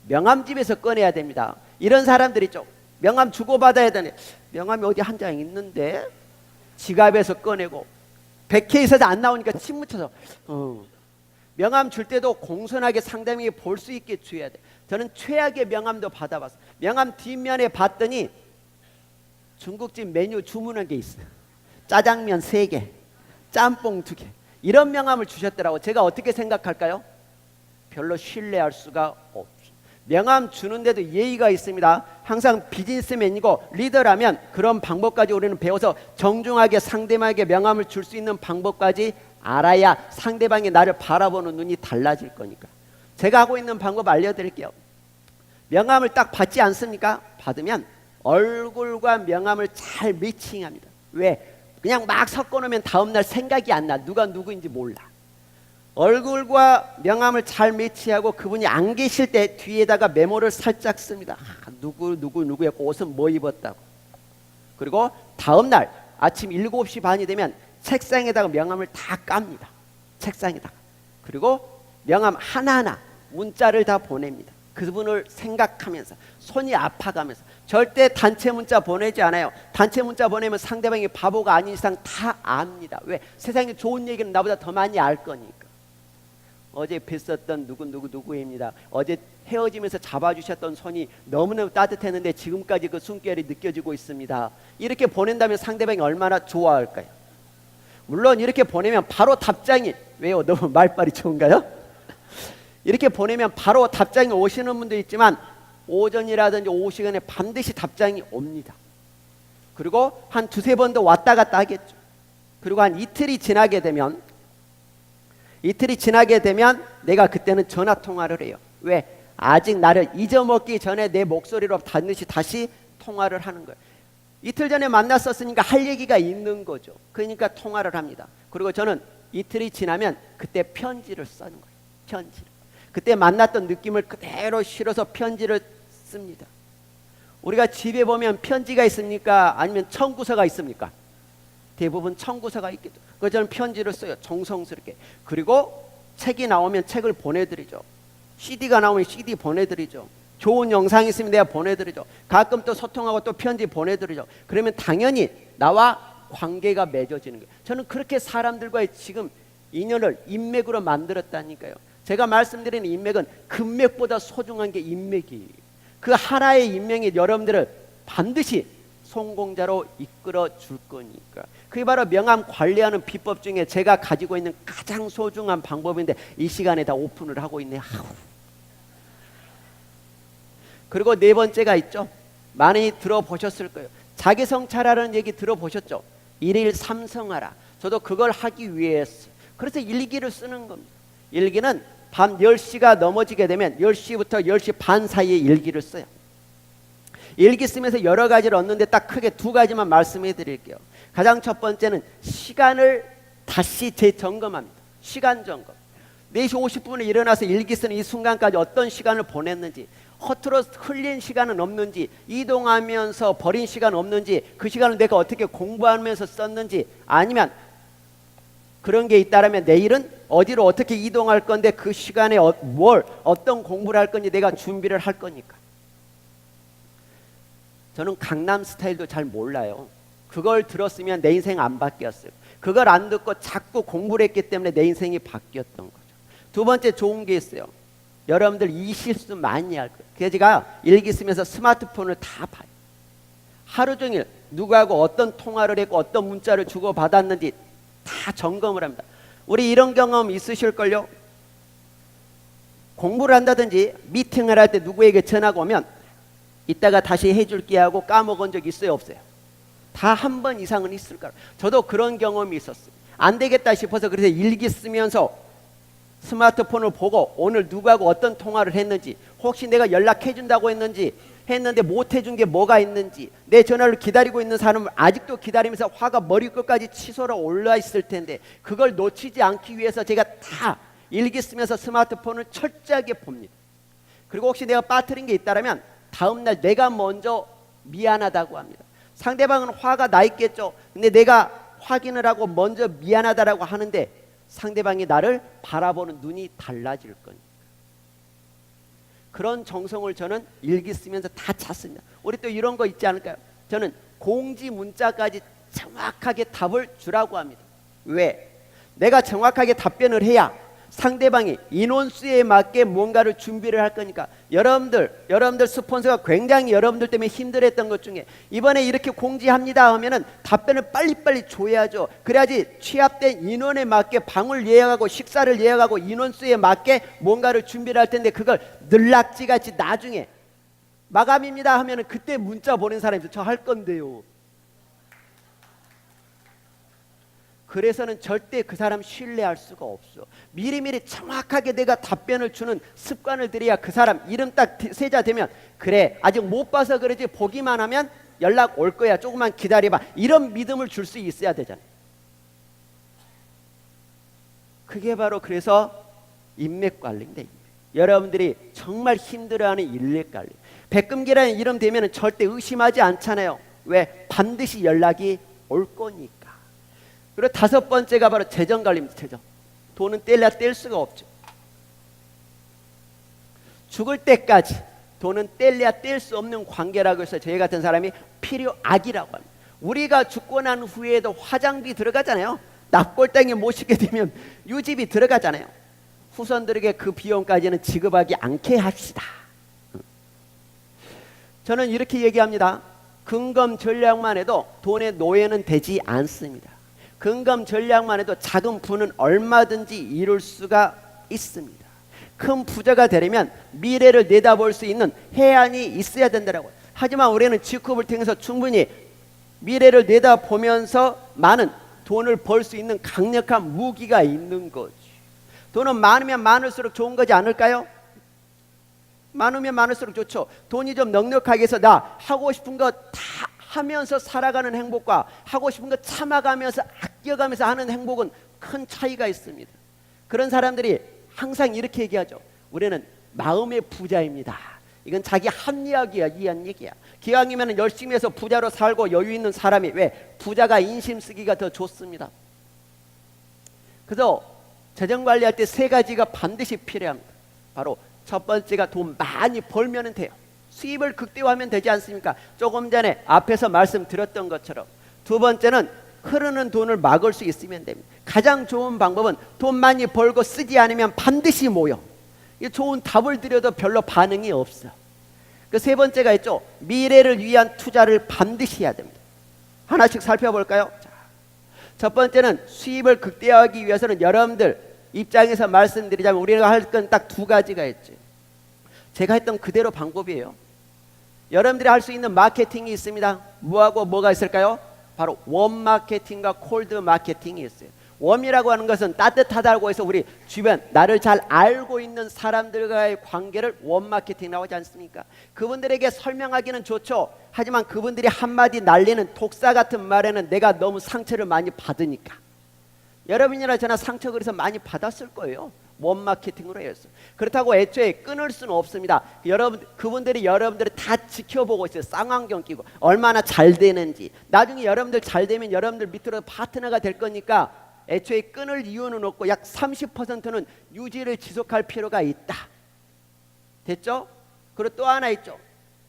명함집에서 꺼내야 됩니다. 이런 사람들이 있죠. 명함 주고받아야 되네. 명함이 어디 한 장 있는데 지갑에서 꺼내고 백회에서도 안 나오니까 침 묻혀서 명함 줄 때도 공손하게 상대방이 볼 수 있게 줘야 돼. 저는 최악의 명함도 받아봤어요. 명함 뒷면에 봤더니 중국집 메뉴 주문한 게 있어요. 짜장면 3개, 짬뽕 2개. 이런 명함을 주셨더라고. 제가 어떻게 생각할까요? 별로 신뢰할 수가 없죠. 명함 주는데도 예의가 있습니다. 항상 비즈니스맨이고 리더라면 그런 방법까지 우리는 배워서 정중하게 상대방에게 명함을 줄 수 있는 방법까지 알아야 상대방이 나를 바라보는 눈이 달라질 거니까. 제가 하고 있는 방법 알려드릴게요. 명함을 딱 받지 않습니까? 받으면 얼굴과 명함을 잘 매칭합니다. 왜? 그냥 막 섞어놓으면 다음날 생각이 안 나. 누가 누구인지 몰라. 얼굴과 명함을 잘 매치하고 그분이 안 계실 때 뒤에다가 메모를 살짝 씁니다. 누구의 옷은 뭐 입었다고. 그리고 다음날 아침 7시 반이 되면 책상에다가 명함을 다 깝니다. 책상에다가. 그리고 명함 하나하나 문자를 다 보냅니다. 그분을 생각하면서 손이 아파가면서. 절대 단체 문자 보내지 않아요. 단체 문자 보내면 상대방이 바보가 아닌 이상 다 압니다. 왜? 세상에 좋은 얘기는 나보다 더 많이 알 거니까. 어제 뵀었던 누구입니다. 어제 헤어지면서 잡아주셨던 손이 너무너무 따뜻했는데 지금까지 그 숨결이 느껴지고 있습니다. 이렇게 보낸다면 상대방이 얼마나 좋아할까요? 물론 이렇게 보내면 바로 답장이, 왜요? 너무 말빨이 좋은가요? 이렇게 보내면 바로 답장이 오시는 분도 있지만 오전이라든지 오후 시간에 반드시 답장이 옵니다. 그리고 한 두세 번도 왔다 갔다 하겠죠. 그리고 한 이틀이 지나게 되면 내가 그때는 전화 통화를 해요. 왜? 아직 나를 잊어먹기 전에 내 목소리로 반드시 다시 통화를 하는 거예요. 이틀 전에 만났었으니까 할 얘기가 있는 거죠. 그러니까 통화를 합니다. 그리고 저는 이틀이 지나면 그때 편지를 쓰는 거예요. 편지를. 그때 만났던 느낌을 그대로 실어서 편지를 씁니다. 우리가 집에 보면 편지가 있습니까? 아니면 청구서가 있습니까? 대부분 청구서가 있겠죠. 그래서 저는 편지를 써요. 정성스럽게. 그리고 책이 나오면 책을 보내드리죠. CD가 나오면 CD 보내드리죠. 좋은 영상이 있으면 내가 보내드리죠. 가끔 또 소통하고 또 편지 보내드리죠. 그러면 당연히 나와 관계가 맺어지는 거예요. 저는 그렇게 사람들과의 지금 인연을 인맥으로 만들었다니까요. 제가 말씀드리는 인맥은 금맥보다 소중한 게 인맥이에요. 그 하나의 인맥이 여러분들을 반드시 성공자로 이끌어 줄 거니까. 그게 바로 명함 관리하는 비법 중에 제가 가지고 있는 가장 소중한 방법인데 이 시간에 다 오픈을 하고 있네요. 그리고 네 번째가 있죠. 많이 들어보셨을 거예요. 자기 성찰하라는 얘기 들어보셨죠? 일일 삼성하라. 저도 그걸 하기 위해서 그래서 일기를 쓰는 겁니다. 일기는 밤 10시가 넘어지게 되면 10시부터 10시 반 사이에 일기를 써요. 일기 쓰면서 여러 가지를 얻는데 딱 크게 두 가지만 말씀해 드릴게요. 가장 첫 번째는 시간을 다시 재점검합니다. 시간 점검. 4시 50분에 일어나서 일기 쓰는 이 순간까지 어떤 시간을 보냈는지, 허투루 흘린 시간은 없는지, 이동하면서 버린 시간 없는지, 그 시간을 내가 어떻게 공부하면서 썼는지, 아니면 그런 게 있다라면 내일은 어디로 어떻게 이동할 건데 그 시간에 어떤 공부를 할 건지 내가 준비를 할 거니까. 저는 강남 스타일도 잘 몰라요. 그걸 들었으면 내 인생 안 바뀌었어요. 그걸 안 듣고 자꾸 공부를 했기 때문에 내 인생이 바뀌었던 거죠. 두 번째 좋은 게 있어요. 여러분들 이 실수 많이 할 거예요. 그래서 제가 일기 쓰면서 스마트폰을 다 봐요. 하루 종일 누구하고 어떤 통화를 했고 어떤 문자를 주고받았는지 다 점검을 합니다. 우리 이런 경험 있으실걸요? 공부를 한다든지 미팅을 할 때 누구에게 전화가 오면 이따가 다시 해줄게 하고 까먹은 적 있어요? 없어요? 다 한 번 이상은 있을 거예요. 저도 그런 경험이 있었어요. 안 되겠다 싶어서 그래서 일기 쓰면서 스마트폰을 보고 오늘 누구하고 어떤 통화를 했는지, 혹시 내가 연락해 준다고 했는데 못 해준 게 뭐가 있는지, 내 전화를 기다리고 있는 사람을 아직도 기다리면서 화가 머리끝까지 치솟아 올라 있을 텐데 그걸 놓치지 않기 위해서 제가 다 일기 쓰면서 스마트폰을 철저하게 봅니다. 그리고 혹시 내가 빠뜨린 게 있다면 다음날 내가 먼저 미안하다고 합니다. 상대방은 화가 나 있겠죠. 근데 내가 확인을 하고 먼저 미안하다라고 하는데 상대방이 나를 바라보는 눈이 달라질 거니까. 그런 정성을 저는 일기 쓰면서 다 찼습니다. 우리 또 이런 거 있지 않을까요? 저는 공지 문자까지 정확하게 답을 주라고 합니다. 왜? 내가 정확하게 답변을 해야 상대방이 인원수에 맞게 뭔가를 준비를 할 거니까. 여러분들 스폰서가 굉장히 여러분들 때문에 힘들었던 것 중에 이번에 이렇게 공지합니다 하면은 답변을 빨리빨리 줘야죠. 그래야지 취합된 인원에 맞게 방을 예약하고 식사를 예약하고 인원수에 맞게 뭔가를 준비를 할 텐데 그걸 늘락지같이 나중에 마감입니다 하면은 그때 문자 보낸 사람이 저 할 건데요. 그래서는 절대 그 사람 신뢰할 수가 없어. 미리미리 정확하게 내가 답변을 주는 습관을 들여야 그 사람 이름 딱 세자 되면 그래 아직 못 봐서 그러지 보기만 하면 연락 올 거야 조금만 기다려봐 이런 믿음을 줄 수 있어야 되잖아요. 그게 바로 그래서 인맥관리인데 여러분들이 정말 힘들어하는 인맥관리. 백금기라는 이름 되면 절대 의심하지 않잖아요. 왜? 반드시 연락이 올 거니까. 그리고 다섯 번째가 바로 재정관리입니다. 재정. 돈은 뗄래야 뗄 수가 없죠. 죽을 때까지 돈은 뗄래야 뗄 수 없는 관계라고 해서 저희 같은 사람이 필요악이라고 합니다. 우리가 죽고 난 후에도 화장비 들어가잖아요. 납골당에 모시게 되면 유지비 들어가잖아요. 후손들에게 그 비용까지는 지급하지 않게 합시다. 저는 이렇게 얘기합니다. 근검 전략만 해도 돈의 노예는 되지 않습니다. 근검 전략만 해도 작은 부는 얼마든지 이룰 수가 있습니다. 큰 부자가 되려면 미래를 내다볼 수 있는 해안이 있어야 된다고. 하지만 우리는 G컵을 통해서 충분히 미래를 내다보면서 많은 돈을 벌 수 있는 강력한 무기가 있는 거지. 돈은 많으면 많을수록 좋은 거지 않을까요? 많으면 많을수록 좋죠. 돈이 좀 넉넉하게 해서 나 하고 싶은 거 다 하면서 살아가는 행복과 하고 싶은 거 참아가면서 아껴가면서 하는 행복은 큰 차이가 있습니다. 그런 사람들이 항상 이렇게 얘기하죠. 우리는 마음의 부자입니다. 이건 자기 합리화하기 위한 얘기야. 기왕이면 열심히 해서 부자로 살고 여유 있는 사람이 왜 부자가 인심 쓰기가 더 좋습니다. 그래서 재정 관리할 때 세 가지가 반드시 필요합니다. 바로 첫 번째가 돈 많이 벌면 돼요. 수입을 극대화하면 되지 않습니까? 조금 전에 앞에서 말씀드렸던 것처럼. 두 번째는 흐르는 돈을 막을 수 있으면 됩니다. 가장 좋은 방법은 돈 많이 벌고 쓰지 않으면 반드시 모여. 좋은 답을 드려도 별로 반응이 없어. 그 세 번째가 있죠. 미래를 위한 투자를 반드시 해야 됩니다. 하나씩 살펴볼까요? 자, 첫 번째는 수입을 극대화하기 위해서는 여러분들 입장에서 말씀드리자면 우리가 할 건 딱 두 가지가 있죠. 제가 했던 그대로 방법이에요. 여러분들이 할 수 있는 마케팅이 있습니다. 뭐하고 뭐가 있을까요? 바로 웜 마케팅과 콜드 마케팅이 있어요. 웜이라고 하는 것은 따뜻하다고 해서 우리 주변 나를 잘 알고 있는 사람들과의 관계를 웜 마케팅이라고 하지 않습니까? 그분들에게 설명하기는 좋죠. 하지만 그분들이 한마디 날리는 독사 같은 말에는 내가 너무 상처를 많이 받으니까. 여러분이나 저나 상처 그래서 많이 받았을 거예요. 원 마케팅으로 했어요. 그렇다고 애초에 끊을 수는 없습니다. 그분들이 여러분들을 다 지켜보고 있어요. 쌍안경 끼고 얼마나 잘 되는지. 나중에 여러분들 잘 되면 여러분들 밑으로 파트너가 될 거니까 애초에 끊을 이유는 없고 약 30%는 유지를 지속할 필요가 있다. 됐죠? 그리고 또 하나 있죠.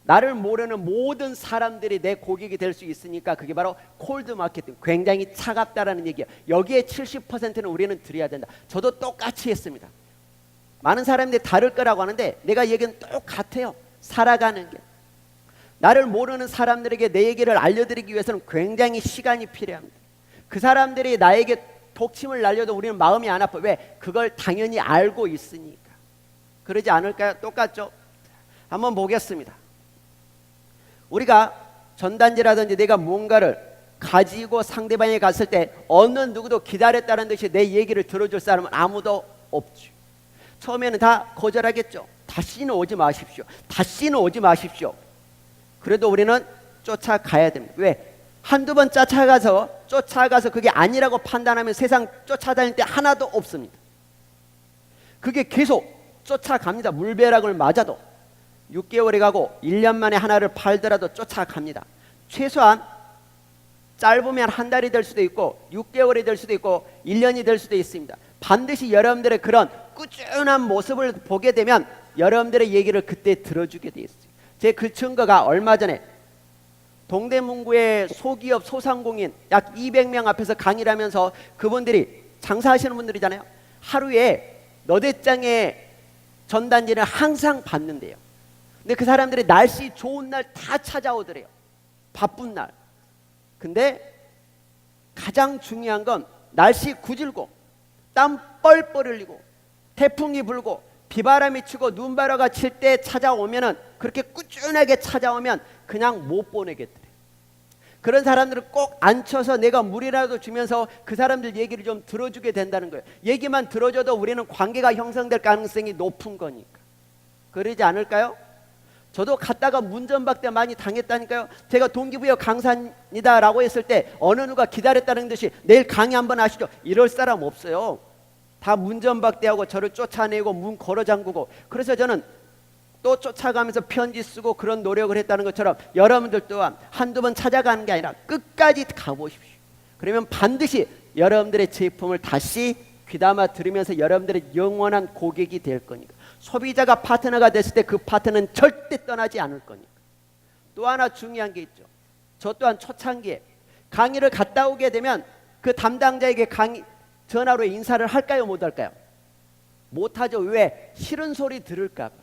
나를 모르는 모든 사람들이 내 고객이 될 수 있으니까 그게 바로 콜드 마케팅, 굉장히 차갑다라는 얘기야. 여기에 70%는 우리는 드려야 된다. 저도 똑같이 했습니다. 많은 사람들이 다를 거라고 하는데 내가 얘기는 똑같아요. 살아가는 게. 나를 모르는 사람들에게 내 얘기를 알려드리기 위해서는 굉장히 시간이 필요합니다. 그 사람들이 나에게 독침을 날려도 우리는 마음이 안 아파. 왜? 그걸 당연히 알고 있으니까. 그러지 않을까요? 똑같죠? 한번 보겠습니다. 우리가 전단지라든지 내가 뭔가를 가지고 상대방에 갔을 때 어느 누구도 기다렸다는 듯이 내 얘기를 들어줄 사람은 아무도 없죠. 처음에는 다 거절하겠죠. 다시는 오지 마십시오. 다시는 오지 마십시오. 그래도 우리는 쫓아가야 됩니다. 왜? 한두 번 쫓아가서 그게 아니라고 판단하면 세상 쫓아다닐 때 하나도 없습니다. 그게 계속 쫓아갑니다. 물벼락을 맞아도 6개월이 가고 1년 만에 하나를 팔더라도 쫓아갑니다. 최소한 짧으면 한 달이 될 수도 있고 6개월이 될 수도 있고 1년이 될 수도 있습니다. 반드시 여러분들의 그런 꾸준한 모습을 보게 되면 여러분들의 얘기를 그때 들어주게 돼 있어요. 제 그 증거가 얼마 전에 동대문구의 소기업 소상공인 약 200명 앞에서 강의를 하면서 그분들이 장사하시는 분들이잖아요. 하루에 너댓 장의 전단지를 항상 받는데요. 근데 그 사람들이 날씨 좋은 날 다 찾아오더래요. 바쁜 날. 근데 가장 중요한 건 날씨 구질고 땀 뻘뻘 흘리고 태풍이 불고 비바람이 치고 눈바라가 칠 때 찾아오면은 그렇게 꾸준하게 찾아오면 그냥 못 보내겠더래. 그런 사람들은 꼭 앉혀서 내가 물이라도 주면서 그 사람들 얘기를 좀 들어주게 된다는 거예요. 얘기만 들어줘도 우리는 관계가 형성될 가능성이 높은 거니까. 그러지 않을까요? 저도 갔다가 문전박대 많이 당했다니까요. 제가 동기부여 강사입니다 라고 했을 때 어느 누가 기다렸다는 듯이 내일 강의 한번 하시죠. 이럴 사람 없어요. 다 문전박대하고 저를 쫓아내고 문 걸어 잠그고. 그래서 저는 또 쫓아가면서 편지 쓰고 그런 노력을 했다는 것처럼 여러분들 또한 한두 번 찾아가는 게 아니라 끝까지 가보십시오. 그러면 반드시 여러분들의 제품을 다시 귀담아 들으면서 여러분들의 영원한 고객이 될 거니까. 소비자가 파트너가 됐을 때 그 파트너는 절대 떠나지 않을 거니까. 또 하나 중요한 게 있죠. 저 또한 초창기에 강의를 갔다 오게 되면 그 담당자에게 전화로 인사를 할까요? 못 할까요? 못하죠. 왜? 싫은 소리 들을까 봐.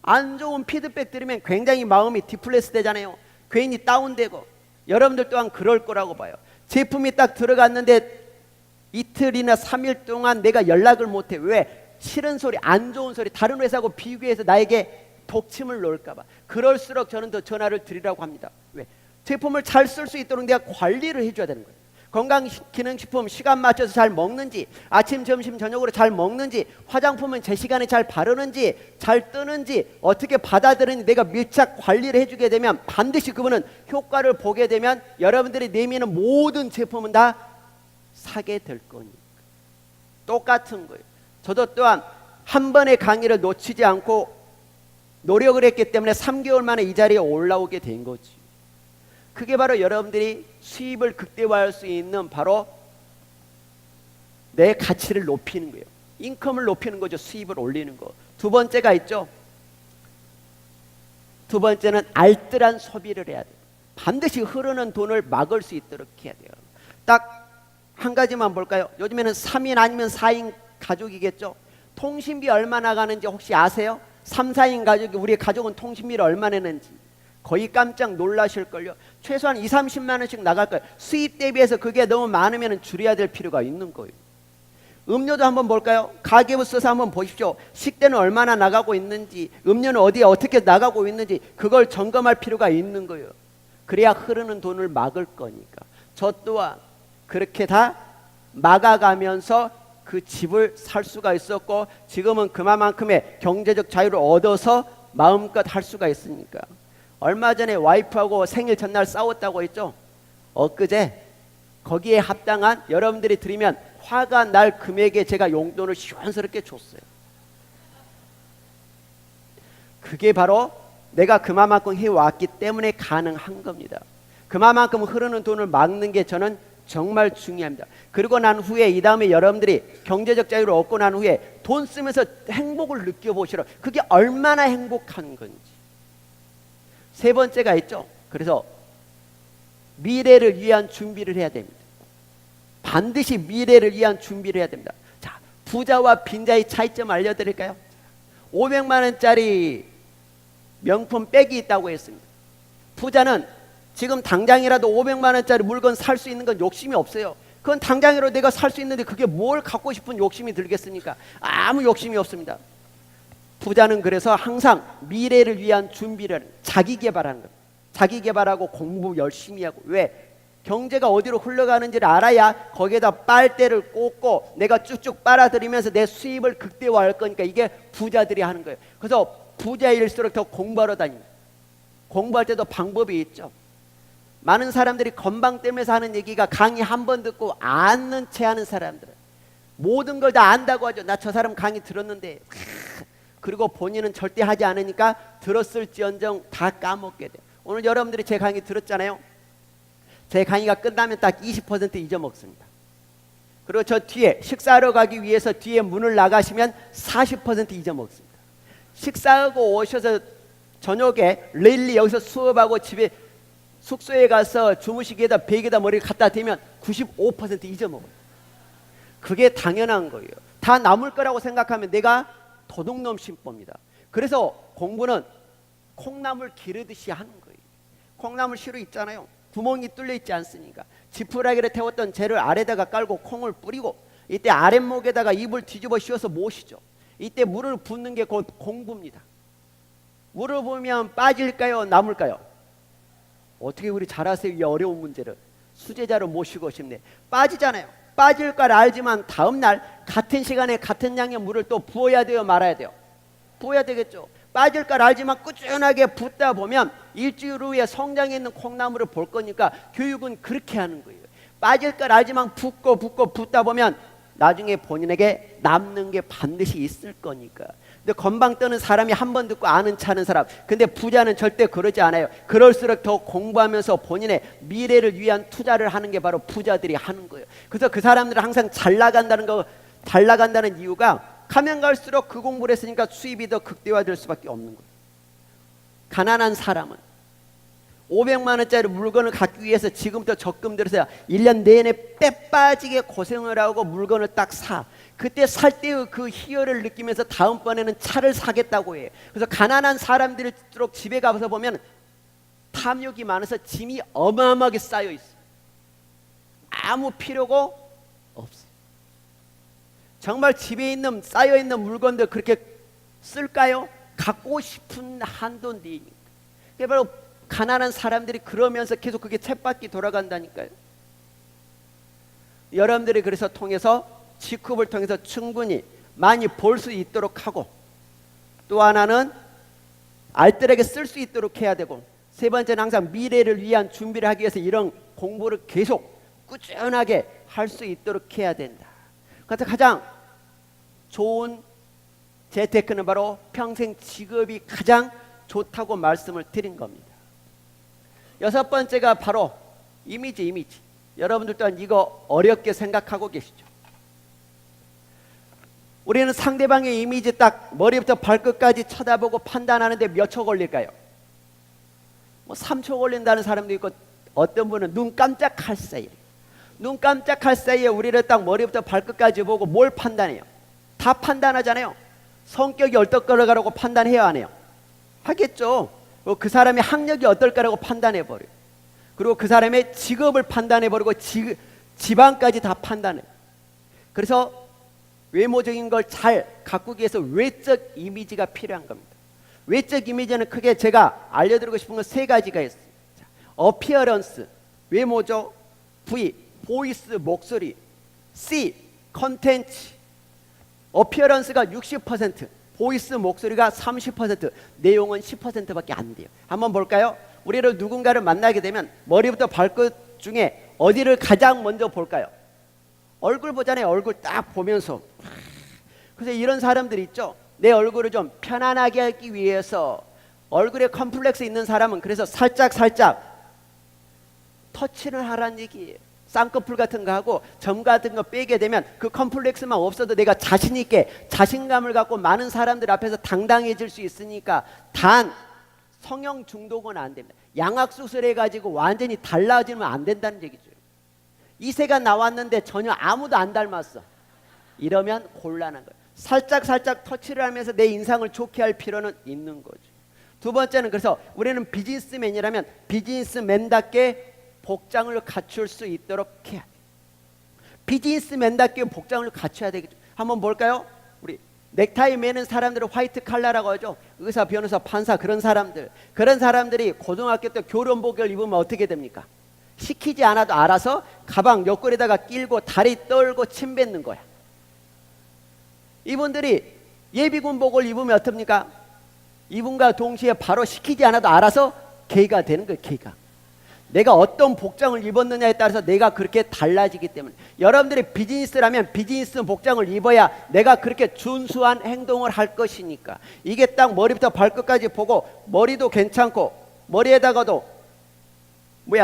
안 좋은 피드백 들으면 굉장히 마음이 디플레스 되잖아요. 괜히 다운되고. 여러분들 또한 그럴 거라고 봐요. 제품이 딱 들어갔는데 이틀이나 3일 동안 내가 연락을 못해. 왜? 싫은 소리, 안 좋은 소리, 다른 회사하고 비교해서 나에게 독침을 놓을까 봐. 그럴수록 저는 더 전화를 드리라고 합니다. 왜? 제품을 잘 쓸 수 있도록 내가 관리를 해줘야 되는 거예요. 건강기능식품 시간 맞춰서 잘 먹는지, 아침, 점심, 저녁으로 잘 먹는지, 화장품은 제 시간에 잘 바르는지, 잘 뜨는지, 어떻게 받아들이는지 내가 밀착 관리를 해주게 되면 반드시 그분은 효과를 보게 되면 여러분들이 내미는 모든 제품은 다 사게 될 거니까. 똑같은 거예요. 저도 또한 한 번의 강의를 놓치지 않고 노력을 했기 때문에 3개월 만에 이 자리에 올라오게 된 거지. 그게 바로 여러분들이 수입을 극대화할 수 있는 바로 내 가치를 높이는 거예요. 인컴을 높이는 거죠. 수입을 올리는 거. 두 번째가 있죠. 두 번째는 알뜰한 소비를 해야 돼요. 반드시 흐르는 돈을 막을 수 있도록 해야 돼요. 딱 한 가지만 볼까요? 요즘에는 3인 아니면 4인 가족이겠죠. 통신비 얼마 나가는지 혹시 아세요? 3, 4인 가족이 우리 가족은 통신비를 얼마 내는지 거의 깜짝 놀라실걸요. 최소한 2, 30만 원씩 나갈 거예요. 수입 대비해서 그게 너무 많으면 줄여야 될 필요가 있는 거예요. 음료도 한번 볼까요? 가계부 써서 한번 보십시오. 식대는 얼마나 나가고 있는지, 음료는 어디에 어떻게 나가고 있는지 그걸 점검할 필요가 있는 거예요. 그래야 흐르는 돈을 막을 거니까. 저 또한 그렇게 다 막아가면서 그 집을 살 수가 있었고 지금은 그만큼의 경제적 자유를 얻어서 마음껏 할 수가 있으니까. 얼마 전에 와이프하고 생일 전날 싸웠다고 했죠. 엊그제 거기에 합당한 여러분들이 드리면 화가 날 금액에 제가 용돈을 시원스럽게 줬어요. 그게 바로 내가 그만큼 해왔기 때문에 가능한 겁니다. 그만큼 흐르는 돈을 막는 게 저는 정말 중요합니다. 그리고 난 후에 이 다음에 여러분들이 경제적 자유를 얻고 난 후에 돈 쓰면서 행복을 느껴보시라. 그게 얼마나 행복한 건지. 세 번째가 있죠. 그래서 미래를 위한 준비를 해야 됩니다. 반드시 미래를 위한 준비를 해야 됩니다. 자, 부자와 빈자의 차이점 알려드릴까요? 500만 원짜리 명품 백이 있다고 했습니다. 부자는 지금 당장이라도 500만 원짜리 물건 살 수 있는 건 욕심이 없어요. 그건 당장이라도 내가 살 수 있는데 그게 뭘 갖고 싶은 욕심이 들겠습니까? 아무 욕심이 없습니다. 부자는 그래서 항상 미래를 위한 준비를 자기 개발하는 겁니다. 자기 개발하고 공부 열심히 하고. 왜? 경제가 어디로 흘러가는지를 알아야 거기에다 빨대를 꽂고 내가 쭉쭉 빨아들이면서 내 수입을 극대화할 거니까. 이게 부자들이 하는 거예요. 그래서 부자일수록 더 공부하러 다닙니다. 공부할 때도 방법이 있죠. 많은 사람들이 건방때문에 하는 얘기가 강의 한 번 듣고 아는 채 하는 사람들은 모든 걸 다 안다고 하죠. 나 저 사람 강의 들었는데. 그리고 본인은 절대 하지 않으니까 들었을지언정 다 까먹게 돼요. 오늘 여러분들이 제 강의 들었잖아요. 제 강의가 끝나면 딱 20% 잊어먹습니다. 그리고 저 뒤에 식사하러 가기 위해서 뒤에 문을 나가시면 40% 잊어먹습니다. 식사하고 오셔서 저녁에 랠리 여기서 수업하고 집에 숙소에 가서 주무시기에다 베개에다 머리를 갖다 대면 95% 잊어먹어요. 그게 당연한 거예요. 다 남을 거라고 생각하면 내가 도둑놈 심보입니다. 그래서 공부는 콩나물 기르듯이 하는 거예요. 콩나물 시루 있잖아요. 구멍이 뚫려 있지 않습니까? 지푸라기를 태웠던 재를 아래다가 깔고 콩을 뿌리고 이때 아랫목에다가 입을 뒤집어 씌워서 모시죠. 이때 물을 붓는 게 곧 공부입니다. 물을 부으면 빠질까요? 남을까요? 어떻게 우리 잘하세요? 이 어려운 문제를 수제자로 모시고 싶네. 빠지잖아요. 빠질 걸 알지만 다음날 같은 시간에 같은 양의 물을 또 부어야 돼요? 말아야 돼요? 부어야 되겠죠. 빠질 걸 알지만 꾸준하게 붓다 보면 일주일 후에 성장해 있는 콩나물을 볼 거니까 교육은 그렇게 하는 거예요. 빠질 걸 알지만 붓고 붓다 보면 나중에 본인에게 남는 게 반드시 있을 거니까. 근데 건방 떠는 사람이 한 번 듣고 아는 차는 사람. 근데 부자는 절대 그러지 않아요. 그럴수록 더 공부하면서 본인의 미래를 위한 투자를 하는 게 바로 부자들이 하는 거예요. 그래서 그 사람들은 항상 잘 나간다는 이유가 가면 갈수록 그 공부를 했으니까 수입이 더 극대화될 수밖에 없는 거예요. 가난한 사람은 500만 원짜리 물건을 갖기 위해서 지금부터 적금 들여서 1년 내내 빼 빠지게 고생을 하고 물건을 딱 사. 그때 살 때의 그 희열을 느끼면서 다음번에는 차를 사겠다고 해요. 그래서 가난한 사람들일수록 집에 가서 보면 탐욕이 많아서 짐이 어마어마하게 쌓여 있어요. 아무 필요가 없어요. 정말 집에 있는 쌓여 있는 물건들 그렇게 쓸까요? 갖고 싶은 한도 내니까. 그게 바로 가난한 사람들이 그러면서 계속 그게 쳇바퀴 돌아간다니까요. 여러분들이 그래서 통해서 직업을 통해서 충분히 많이 벌 수 있도록 하고, 또 하나는 알뜰하게 쓸 수 있도록 해야 되고, 세 번째는 항상 미래를 위한 준비를 하기 위해서 이런 공부를 계속 꾸준하게 할 수 있도록 해야 된다. 그래서 가장 좋은 재테크는 바로 평생 직업이 가장 좋다고 말씀을 드린 겁니다. 여섯 번째가 바로 이미지. 여러분들 또한 이거 어렵게 생각하고 계시죠? 우리는 상대방의 이미지 딱 머리부터 발끝까지 쳐다보고 판단하는데 몇 초 걸릴까요? 3초 걸린다는 사람도 있고, 어떤 분은 눈 깜짝할 사이에 우리를 딱 머리부터 발끝까지 보고 뭘 판단해요? 다 판단하잖아요. 성격이 어떨까라고 판단해야 하네요. 하겠죠. 그 사람의 학력이 어떨까라고 판단해버려요. 그리고 그 사람의 직업을 판단해버리고 집안까지 다 판단해요. 그래서 외모적인 걸 잘 가꾸기 위해서 외적 이미지가 필요한 겁니다. 외적 이미지는 크게 제가 알려드리고 싶은 건 세 가지가 있어요. 어피어런스, 외모죠. V, 보이스, 목소리. C, 컨텐츠. 어피어런스가 60%, 보이스, 목소리가 30%, 내용은 10%밖에 안 돼요. 한번 볼까요? 우리를 누군가를 만나게 되면 머리부터 발끝 중에 어디를 가장 먼저 볼까요? 얼굴 보잖아요. 얼굴 딱 보면서. 그래서 이런 사람들이 있죠. 내 얼굴을 좀 편안하게 하기 위해서, 얼굴에 컴플렉스 있는 사람은 그래서 살짝 터치를 하라는 얘기예요. 쌍꺼풀 같은 거 하고 점 같은 거 빼게 되면 그 컴플렉스만 없어도 내가 자신 있게 자신감을 갖고 많은 사람들 앞에서 당당해질 수 있으니까. 단 성형 중독은 안 됩니다. 양악 수술해가지고 완전히 달라지면 안 된다는 얘기죠. 이세가 나왔는데 전혀 아무도 안 닮았어. 이러면 곤란한 거예요. 살짝 터치를 하면서 내 인상을 좋게 할 필요는 있는 거죠. 두 번째는, 그래서 우리는 비즈니스맨이라면 비즈니스맨답게 복장을 갖출 수 있도록 해야 돼요. 비즈니스맨답게 복장을 갖춰야 되겠죠. 한번 볼까요? 우리 넥타이 매는 사람들을 화이트 칼라라고 하죠. 의사, 변호사, 판사, 그런 사람들이 고등학교 때 교련복을 입으면 어떻게 됩니까? 시키지 않아도 알아서 가방 옆구리에다가 끼고 다리 떨고 침 뱉는 거야. 이분들이 예비군복을 입으면 어떻습니까? 이분과 동시에 바로 시키지 않아도 알아서 개가 되는 거예요. 개가. 내가 어떤 복장을 입었느냐에 따라서 내가 그렇게 달라지기 때문에, 여러분들이 비즈니스라면 비즈니스 복장을 입어야 내가 그렇게 준수한 행동을 할 것이니까. 이게 딱 머리부터 발끝까지 보고, 머리도 괜찮고 머리에다가도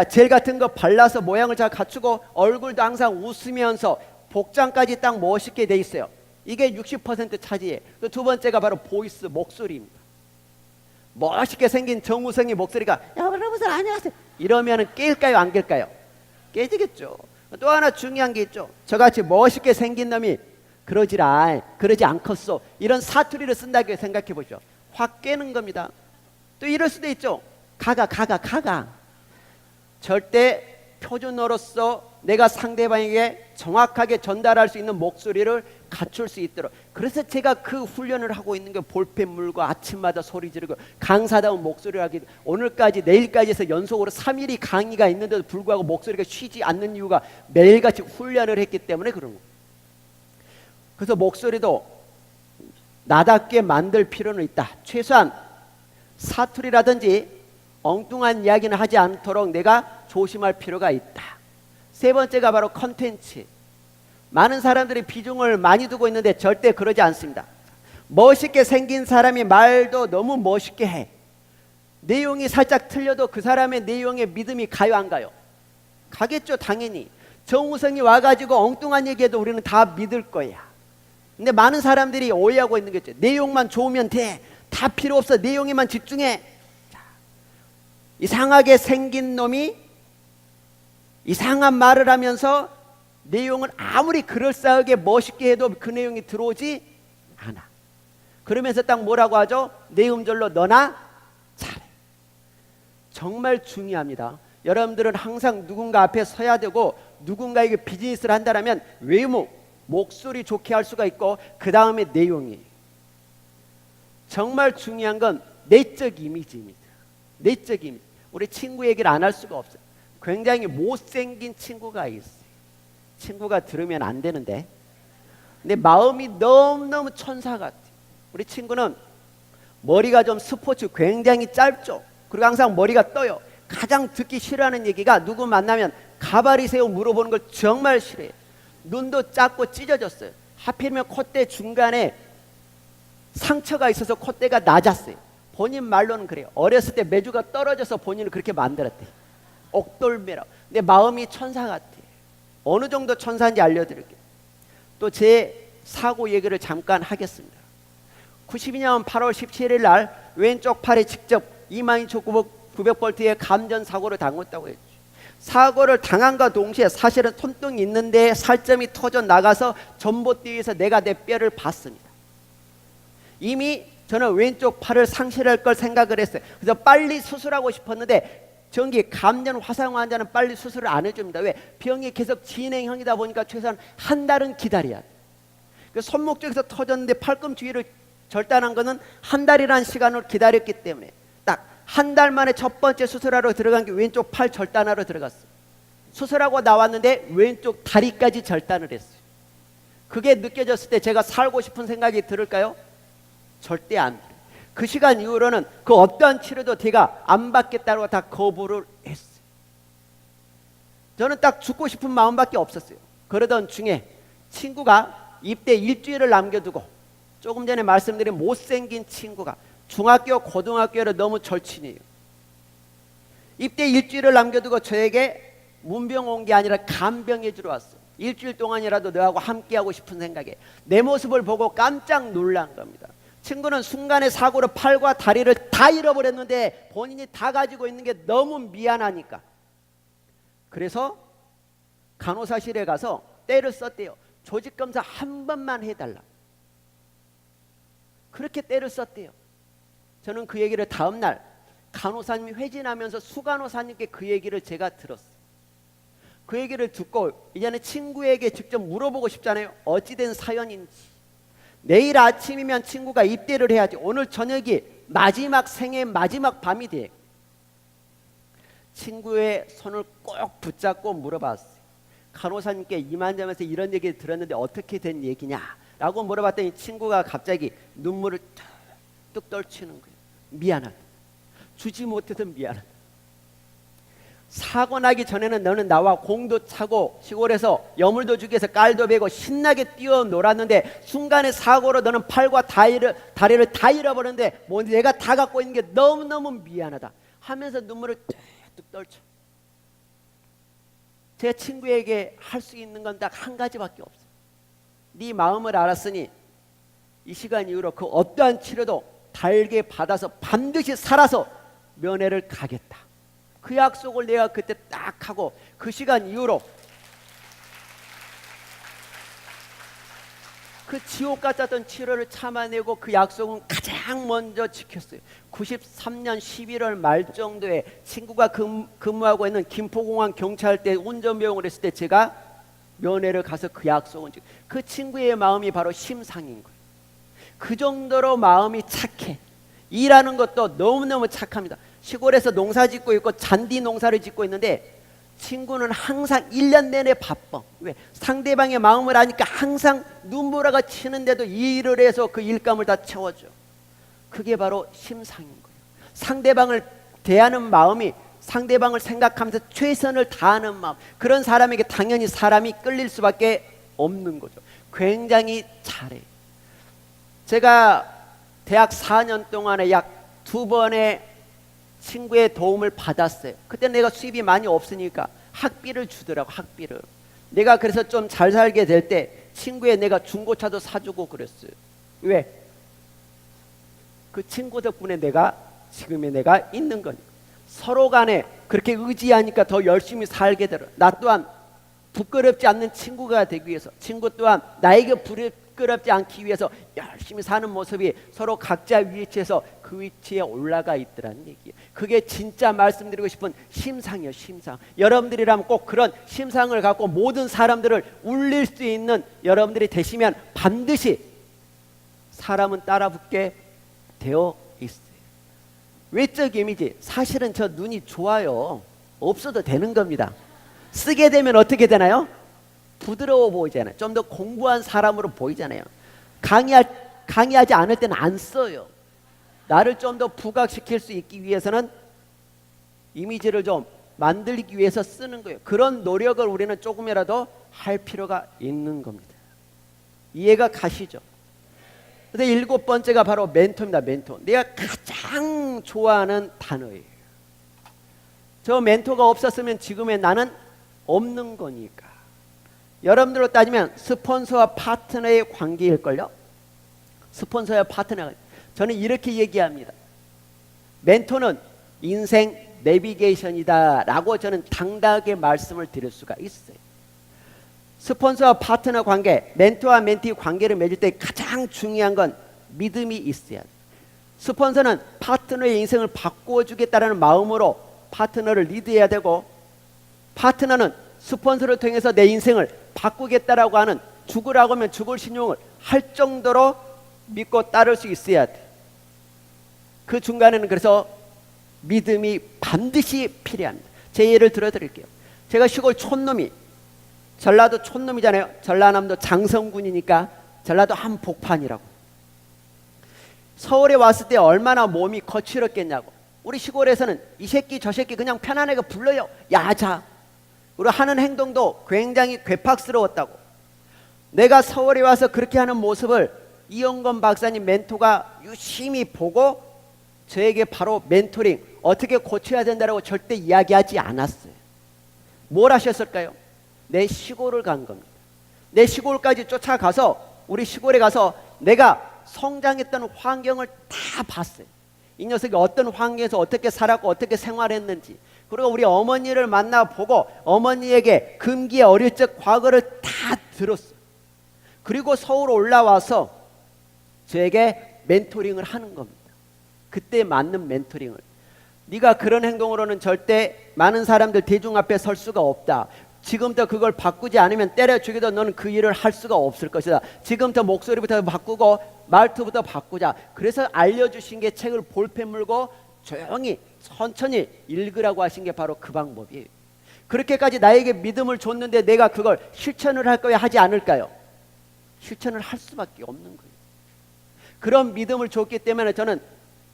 젤 같은 거 발라서 모양을 잘 갖추고 얼굴도 항상 웃으면서 복장까지 딱 멋있게 돼 있어요. 이게 60% 차지해. 두 번째가 바로 보이스, 목소리입니다. 멋있게 생긴 정우성의 목소리가 여러분 안녕하세요 이러면 깰까요, 안 깰까요? 깨지겠죠. 또 하나 중요한 게 있죠. 저같이 멋있게 생긴 놈이 그러지 않겠어, 이런 사투리를 쓴다고 생각해 보죠. 확 깨는 겁니다. 또 이럴 수도 있죠. 가가. 절대 표준어로서 내가 상대방에게 정확하게 전달할 수 있는 목소리를 갖출 수 있도록. 그래서 제가 그 훈련을 하고 있는 게 볼펜 물고 아침마다 소리 지르고 강사다운 목소리를 하기. 오늘까지 내일까지 해서 연속으로 3일이 강의가 있는데도 불구하고 목소리가 쉬지 않는 이유가 매일같이 훈련을 했기 때문에 그런 거예요. 그래서 목소리도 나답게 만들 필요는 있다. 최소한 사투리라든지 엉뚱한 이야기는 하지 않도록 내가 조심할 필요가 있다. 세 번째가 바로 컨텐츠. 많은 사람들이 비중을 많이 두고 있는데 절대 그러지 않습니다. 멋있게 생긴 사람이 말도 너무 멋있게 해. 내용이 살짝 틀려도 그 사람의 내용에 믿음이 가요, 안 가요? 가겠죠, 당연히. 정우성이 와가지고 엉뚱한 얘기해도 우리는 다 믿을 거야. 근데 많은 사람들이 오해하고 있는 거죠. 내용만 좋으면 돼. 다 필요 없어. 내용에만 집중해. 이상하게 생긴 놈이 이상한 말을 하면서 내용은 아무리 그럴싸하게 멋있게 해도 그 내용이 들어오지 않아. 그러면서 딱 뭐라고 하죠? 내 음절로 너나 잘해. 정말 중요합니다. 여러분들은 항상 누군가 앞에 서야 되고 누군가에게 비즈니스를 한다면 외모, 목소리 좋게 할 수가 있고 그 다음에 내용이. 정말 중요한 건 내적 이미지입니다. 내적 이미지. 우리 친구 얘기를 안 할 수가 없어요. 굉장히 못생긴 친구가 있어요. 친구가 들으면 안 되는데 내 마음이 너무너무 천사 같아. 우리 친구는 머리가 좀 스포츠 굉장히 짧죠. 그리고 항상 머리가 떠요. 가장 듣기 싫어하는 얘기가 누구 만나면 가발이세요 물어보는 걸 정말 싫어해요. 눈도 작고 찢어졌어요. 하필이면 콧대 중간에 상처가 있어서 콧대가 낮았어요. 본인 말로는 그래요. 어렸을 때 매주가 떨어져서 본인을 그렇게 만들었대. 옥돌매라고. 내 마음이 천사 같아. 어느 정도 천사인지 알려드릴게요. 또 제 사고 얘기를 잠깐 하겠습니다. 92년 8월 17일 날 왼쪽 팔에 직접 22,900볼트의 감전 사고를 당했다고 했죠. 사고를 당한과 동시에 사실은 손등이 있는데 살점이 터져 나가서 전봇대에서 내가 내 뼈를 봤습니다. 이미 저는 왼쪽 팔을 상실할 걸 생각을 했어요. 그래서 빨리 수술하고 싶었는데 전기 감전 화상 환자는 빨리 수술을 안 해줍니다. 왜? 병이 계속 진행형이다 보니까 최소한 한 달은 기다려야 돼. 그 손목 쪽에서 터졌는데 팔꿈치 위를 절단한 거는 한 달이라는 시간을 기다렸기 때문에 딱 한 달 만에 첫 번째 수술하러 들어간 게 왼쪽 팔 절단하러 들어갔어요. 수술하고 나왔는데 왼쪽 다리까지 절단을 했어요. 그게 느껴졌을 때 제가 살고 싶은 생각이 들을까요? 절대 안 들어요. 그 시간 이후로는 그 어떠한 치료도 제가 안 받겠다고 다 거부를 했어요. 저는 딱 죽고 싶은 마음밖에 없었어요. 그러던 중에 친구가 입대 일주일을 남겨두고 조금 전에 말씀드린 못생긴 친구가 중학교, 고등학교를 너무 절친이에요. 입대 일주일을 남겨두고 저에게 문병 온 게 아니라 간병해 주러 왔어요. 일주일 동안이라도 너하고 함께하고 싶은 생각에 내 모습을 보고 깜짝 놀란 겁니다. 친구는 순간의 사고로 팔과 다리를 다 잃어버렸는데 본인이 다 가지고 있는 게 너무 미안하니까 그래서 간호사실에 가서 때를 썼대요. 조직검사 한 번만 해달라. 그렇게 때를 썼대요. 저는 그 얘기를 다음날 간호사님이 회진하면서 수간호사님께 그 얘기를 제가 들었어요. 그 얘기를 듣고 이제는 친구에게 직접 물어보고 싶잖아요. 어찌된 사연인지. 내일 아침이면 친구가 입대를 해야지. 오늘 저녁이 마지막 생의 마지막 밤이 돼. 친구의 손을 꼭 붙잡고 물어봤어요. 간호사님께 이만저만해서 이런 얘기를 들었는데 어떻게 된 얘기냐 라고 물어봤더니 친구가 갑자기 눈물을 뚝 떨치는 거예요. 미안하다. 주지 못해서 미안하다. 사고 나기 전에는 너는 나와 공도 차고 시골에서 여물도 주기해서 깔도 베고 신나게 뛰어놀았는데 순간의 사고로 너는 팔과 다리를 다 잃어버렸는데 뭐 내가 다 갖고 있는 게 너무너무 미안하다 하면서 눈물을 뚝뚝 떨쳐. 제 친구에게 할 수 있는 건 딱 한 가지밖에 없어. 네 마음을 알았으니 이 시간 이후로 그 어떠한 치료도 달게 받아서 반드시 살아서 면회를 가겠다. 그 약속을 내가 그때 딱 하고 그 시간 이후로 그 지옥 같았던 치료를 참아내고 그 약속은 가장 먼저 지켰어요. 93년 11월 말 정도에 친구가 근무하고 있는 김포공항 경찰대 운전병을 했을 때 제가 면회를 가서 그 약속은 그 친구의 마음이 바로 심상인 거예요. 그 정도로 마음이 착해. 일하는 것도 너무너무 착합니다. 시골에서 농사 짓고 있고 잔디 농사를 짓고 있는데 친구는 항상 1년 내내 바빠. 왜? 상대방의 마음을 아니까 항상 눈보라가 치는데도 일을 해서 그 일감을 다 채워줘. 그게 바로 심상인 거예요. 상대방을 대하는 마음이 상대방을 생각하면서 최선을 다하는 마음. 그런 사람에게 당연히 사람이 끌릴 수밖에 없는 거죠. 굉장히 잘해. 제가 대학 4년 동안에 약 2번의 친구의 도움을 받았어요. 그때 내가 수입이 많이 없으니까 학비를 주더라고. 학비를. 내가 그래서 좀 잘 살게 될 때 친구의 내가 중고차도 사주고 그랬어요. 왜? 그 친구 덕분에 내가 지금의 내가 있는 거니까. 서로 간에 그렇게 의지하니까 더 열심히 살게 되더라. 나 또한 부끄럽지 않는 친구가 되기 위해서, 친구 또한 나에게 부끄럽지 않기 위해서 열심히 사는 모습이 서로 각자 위치에서 그 위치에 올라가 있더라는 얘기예요. 그게 진짜 말씀드리고 싶은 심상이에요. 심상. 여러분들이라면 꼭 그런 심상을 갖고 모든 사람들을 울릴 수 있는 여러분들이 되시면 반드시 사람은 따라붙게 되어 있어요. 외적 이미지, 사실은 저 눈이 좋아요. 없어도 되는 겁니다. 쓰게 되면 어떻게 되나요? 부드러워 보이잖아요. 좀 더 공부한 사람으로 보이잖아요. 강의하지 않을 때는 안 써요. 나를 좀 더 부각시킬 수 있기 위해서는 이미지를 좀 만들기 위해서 쓰는 거예요. 그런 노력을 우리는 조금이라도 할 필요가 있는 겁니다. 이해가 가시죠? 근데 7번째가 바로 멘토입니다. 멘토. 내가 가장 좋아하는 단어예요. 저 멘토가 없었으면 지금의 나는 없는 거니까. 여러분들로 따지면 스폰서와 파트너의 관계일걸요? 스폰서와 파트너. 저는 이렇게 얘기합니다. 멘토는 인생 내비게이션이다 라고 저는 당당하게 말씀을 드릴 수가 있어요. 스폰서와 파트너 관계, 멘토와 멘티 관계를 맺을 때 가장 중요한 건 믿음이 있어야 돼요. 스폰서는 파트너의 인생을 바꾸어 주겠다는 마음으로 파트너를 리드해야 되고, 파트너는 스폰서를 통해서 내 인생을 바꾸겠다라고 하는 죽으라고 하면 죽을 신용을 할 정도로 믿고 따를 수 있어야 돼. 그 중간에는 그래서 믿음이 반드시 필요합니다. 제 예를 들어드릴게요. 제가 시골 촌놈이, 전라도 촌놈이잖아요. 전라남도 장성군이니까 전라도 한복판이라고. 서울에 왔을 때 얼마나 몸이 거칠었겠냐고. 우리 시골에서는 이 새끼 저 새끼 그냥 편안하게 불러요. 야자. 우리 하는 행동도 굉장히 괴팍스러웠다고. 내가 서울에 와서 그렇게 하는 모습을 이영건 박사님 멘토가 유심히 보고 저에게 바로 멘토링, 어떻게 고쳐야 된다고 절대 이야기하지 않았어요. 뭘 하셨을까요? 내 시골을 간 겁니다. 내 시골까지 쫓아가서 우리 시골에 가서 내가 성장했던 환경을 다 봤어요. 이 녀석이 어떤 환경에서 어떻게 살았고 어떻게 생활했는지, 그리고 우리 어머니를 만나보고 어머니에게 금기의 어릴 적 과거를 다 들었어요. 그리고 서울 올라와서 저에게 멘토링을 하는 겁니다. 그때 맞는 멘토링을. 네가 그런 행동으로는 절대 많은 사람들 대중 앞에 설 수가 없다. 지금부터 그걸 바꾸지 않으면 때려 죽여도 너는 그 일을 할 수가 없을 것이다. 지금부터 목소리부터 바꾸고 말투부터 바꾸자. 그래서 알려주신 게 책을 볼펜 물고 조용히 천천히 읽으라고 하신 게 바로 그 방법이에요. 그렇게까지 나에게 믿음을 줬는데 내가 그걸 실천을 할 거야, 하지 않을까요? 실천을 할 수밖에 없는 거예요. 그런 믿음을 줬기 때문에 저는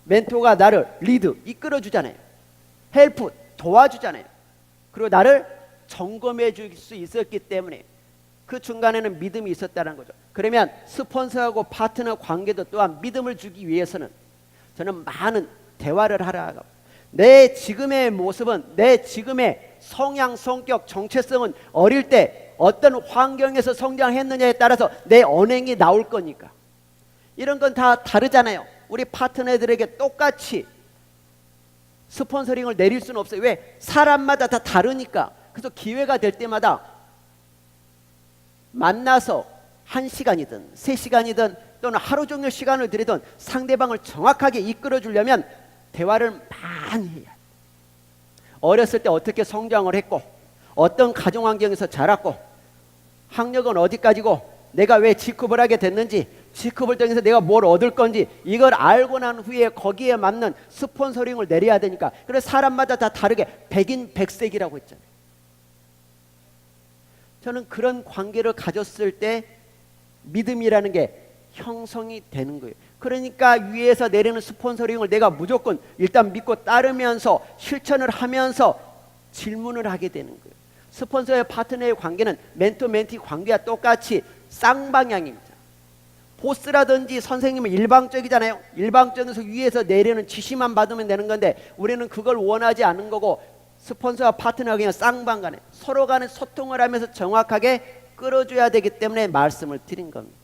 멘토가 나를 리드, 이끌어주잖아요. 헬프, 도와주잖아요. 그리고 나를 점검해 줄 수 있었기 때문에 그 중간에는 믿음이 있었다는 거죠. 그러면 스폰서하고 파트너 관계도 또한 믿음을 주기 위해서는 저는 많은 대화를 하라. 내 지금의 모습은, 내 지금의 성향, 성격, 정체성은 어릴 때 어떤 환경에서 성장했느냐에 따라서 내 언행이 나올 거니까. 이런 건 다 다르잖아요. 우리 파트너들에게 똑같이 스폰서링을 내릴 수는 없어요. 왜? 사람마다 다 다르니까. 그래서 기회가 될 때마다 만나서 1시간이든 3시간이든 또는 하루 종일 시간을 들이든 상대방을 정확하게 이끌어 주려면 대화를 많이 해야 돼요. 어렸을 때 어떻게 성장을 했고, 어떤 가정 환경에서 자랐고, 학력은 어디까지고, 내가 왜 G급을 하게 됐는지, G급을 통해서 내가 뭘 얻을 건지, 이걸 알고 난 후에 거기에 맞는 스폰서링을 내려야 되니까. 그래서 사람마다 다 다르게 백인백색이라고 했잖아요. 저는 그런 관계를 가졌을 때 믿음이라는 게 형성이 되는 거예요. 그러니까 위에서 내리는 스폰서링을 내가 무조건 일단 믿고 따르면서 실천을 하면서 질문을 하게 되는 거예요. 스폰서의 파트너의 관계는 멘토 멘티 관계와 똑같이 쌍방향입니다. 보스라든지 선생님은 일방적이잖아요. 일방적에서 위에서 내리는 지시만 받으면 되는 건데 우리는 그걸 원하지 않는 거고, 스폰서와 파트너가 그냥 쌍방간에 서로 간에 소통을 하면서 정확하게 끌어줘야 되기 때문에 말씀을 드린 겁니다.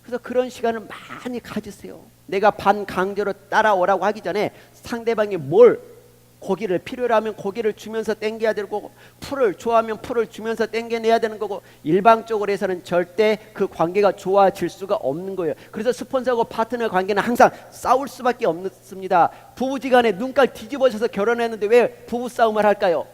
그래서 그런 시간을 많이 가지세요. 내가 반강제로 따라오라고 하기 전에 상대방이 뭘 고기를 필요로 하면 고기를 주면서 땡겨야 되는 거고, 풀을 좋아하면 풀을 주면서 땡겨내야 되는 거고, 일방적으로 해서는 절대 그 관계가 좋아질 수가 없는 거예요. 그래서 스폰서하고 파트너 관계는 항상 싸울 수밖에 없습니다. 부부지간에 눈깔 뒤집어져서 결혼했는데 왜 부부싸움을 할까요?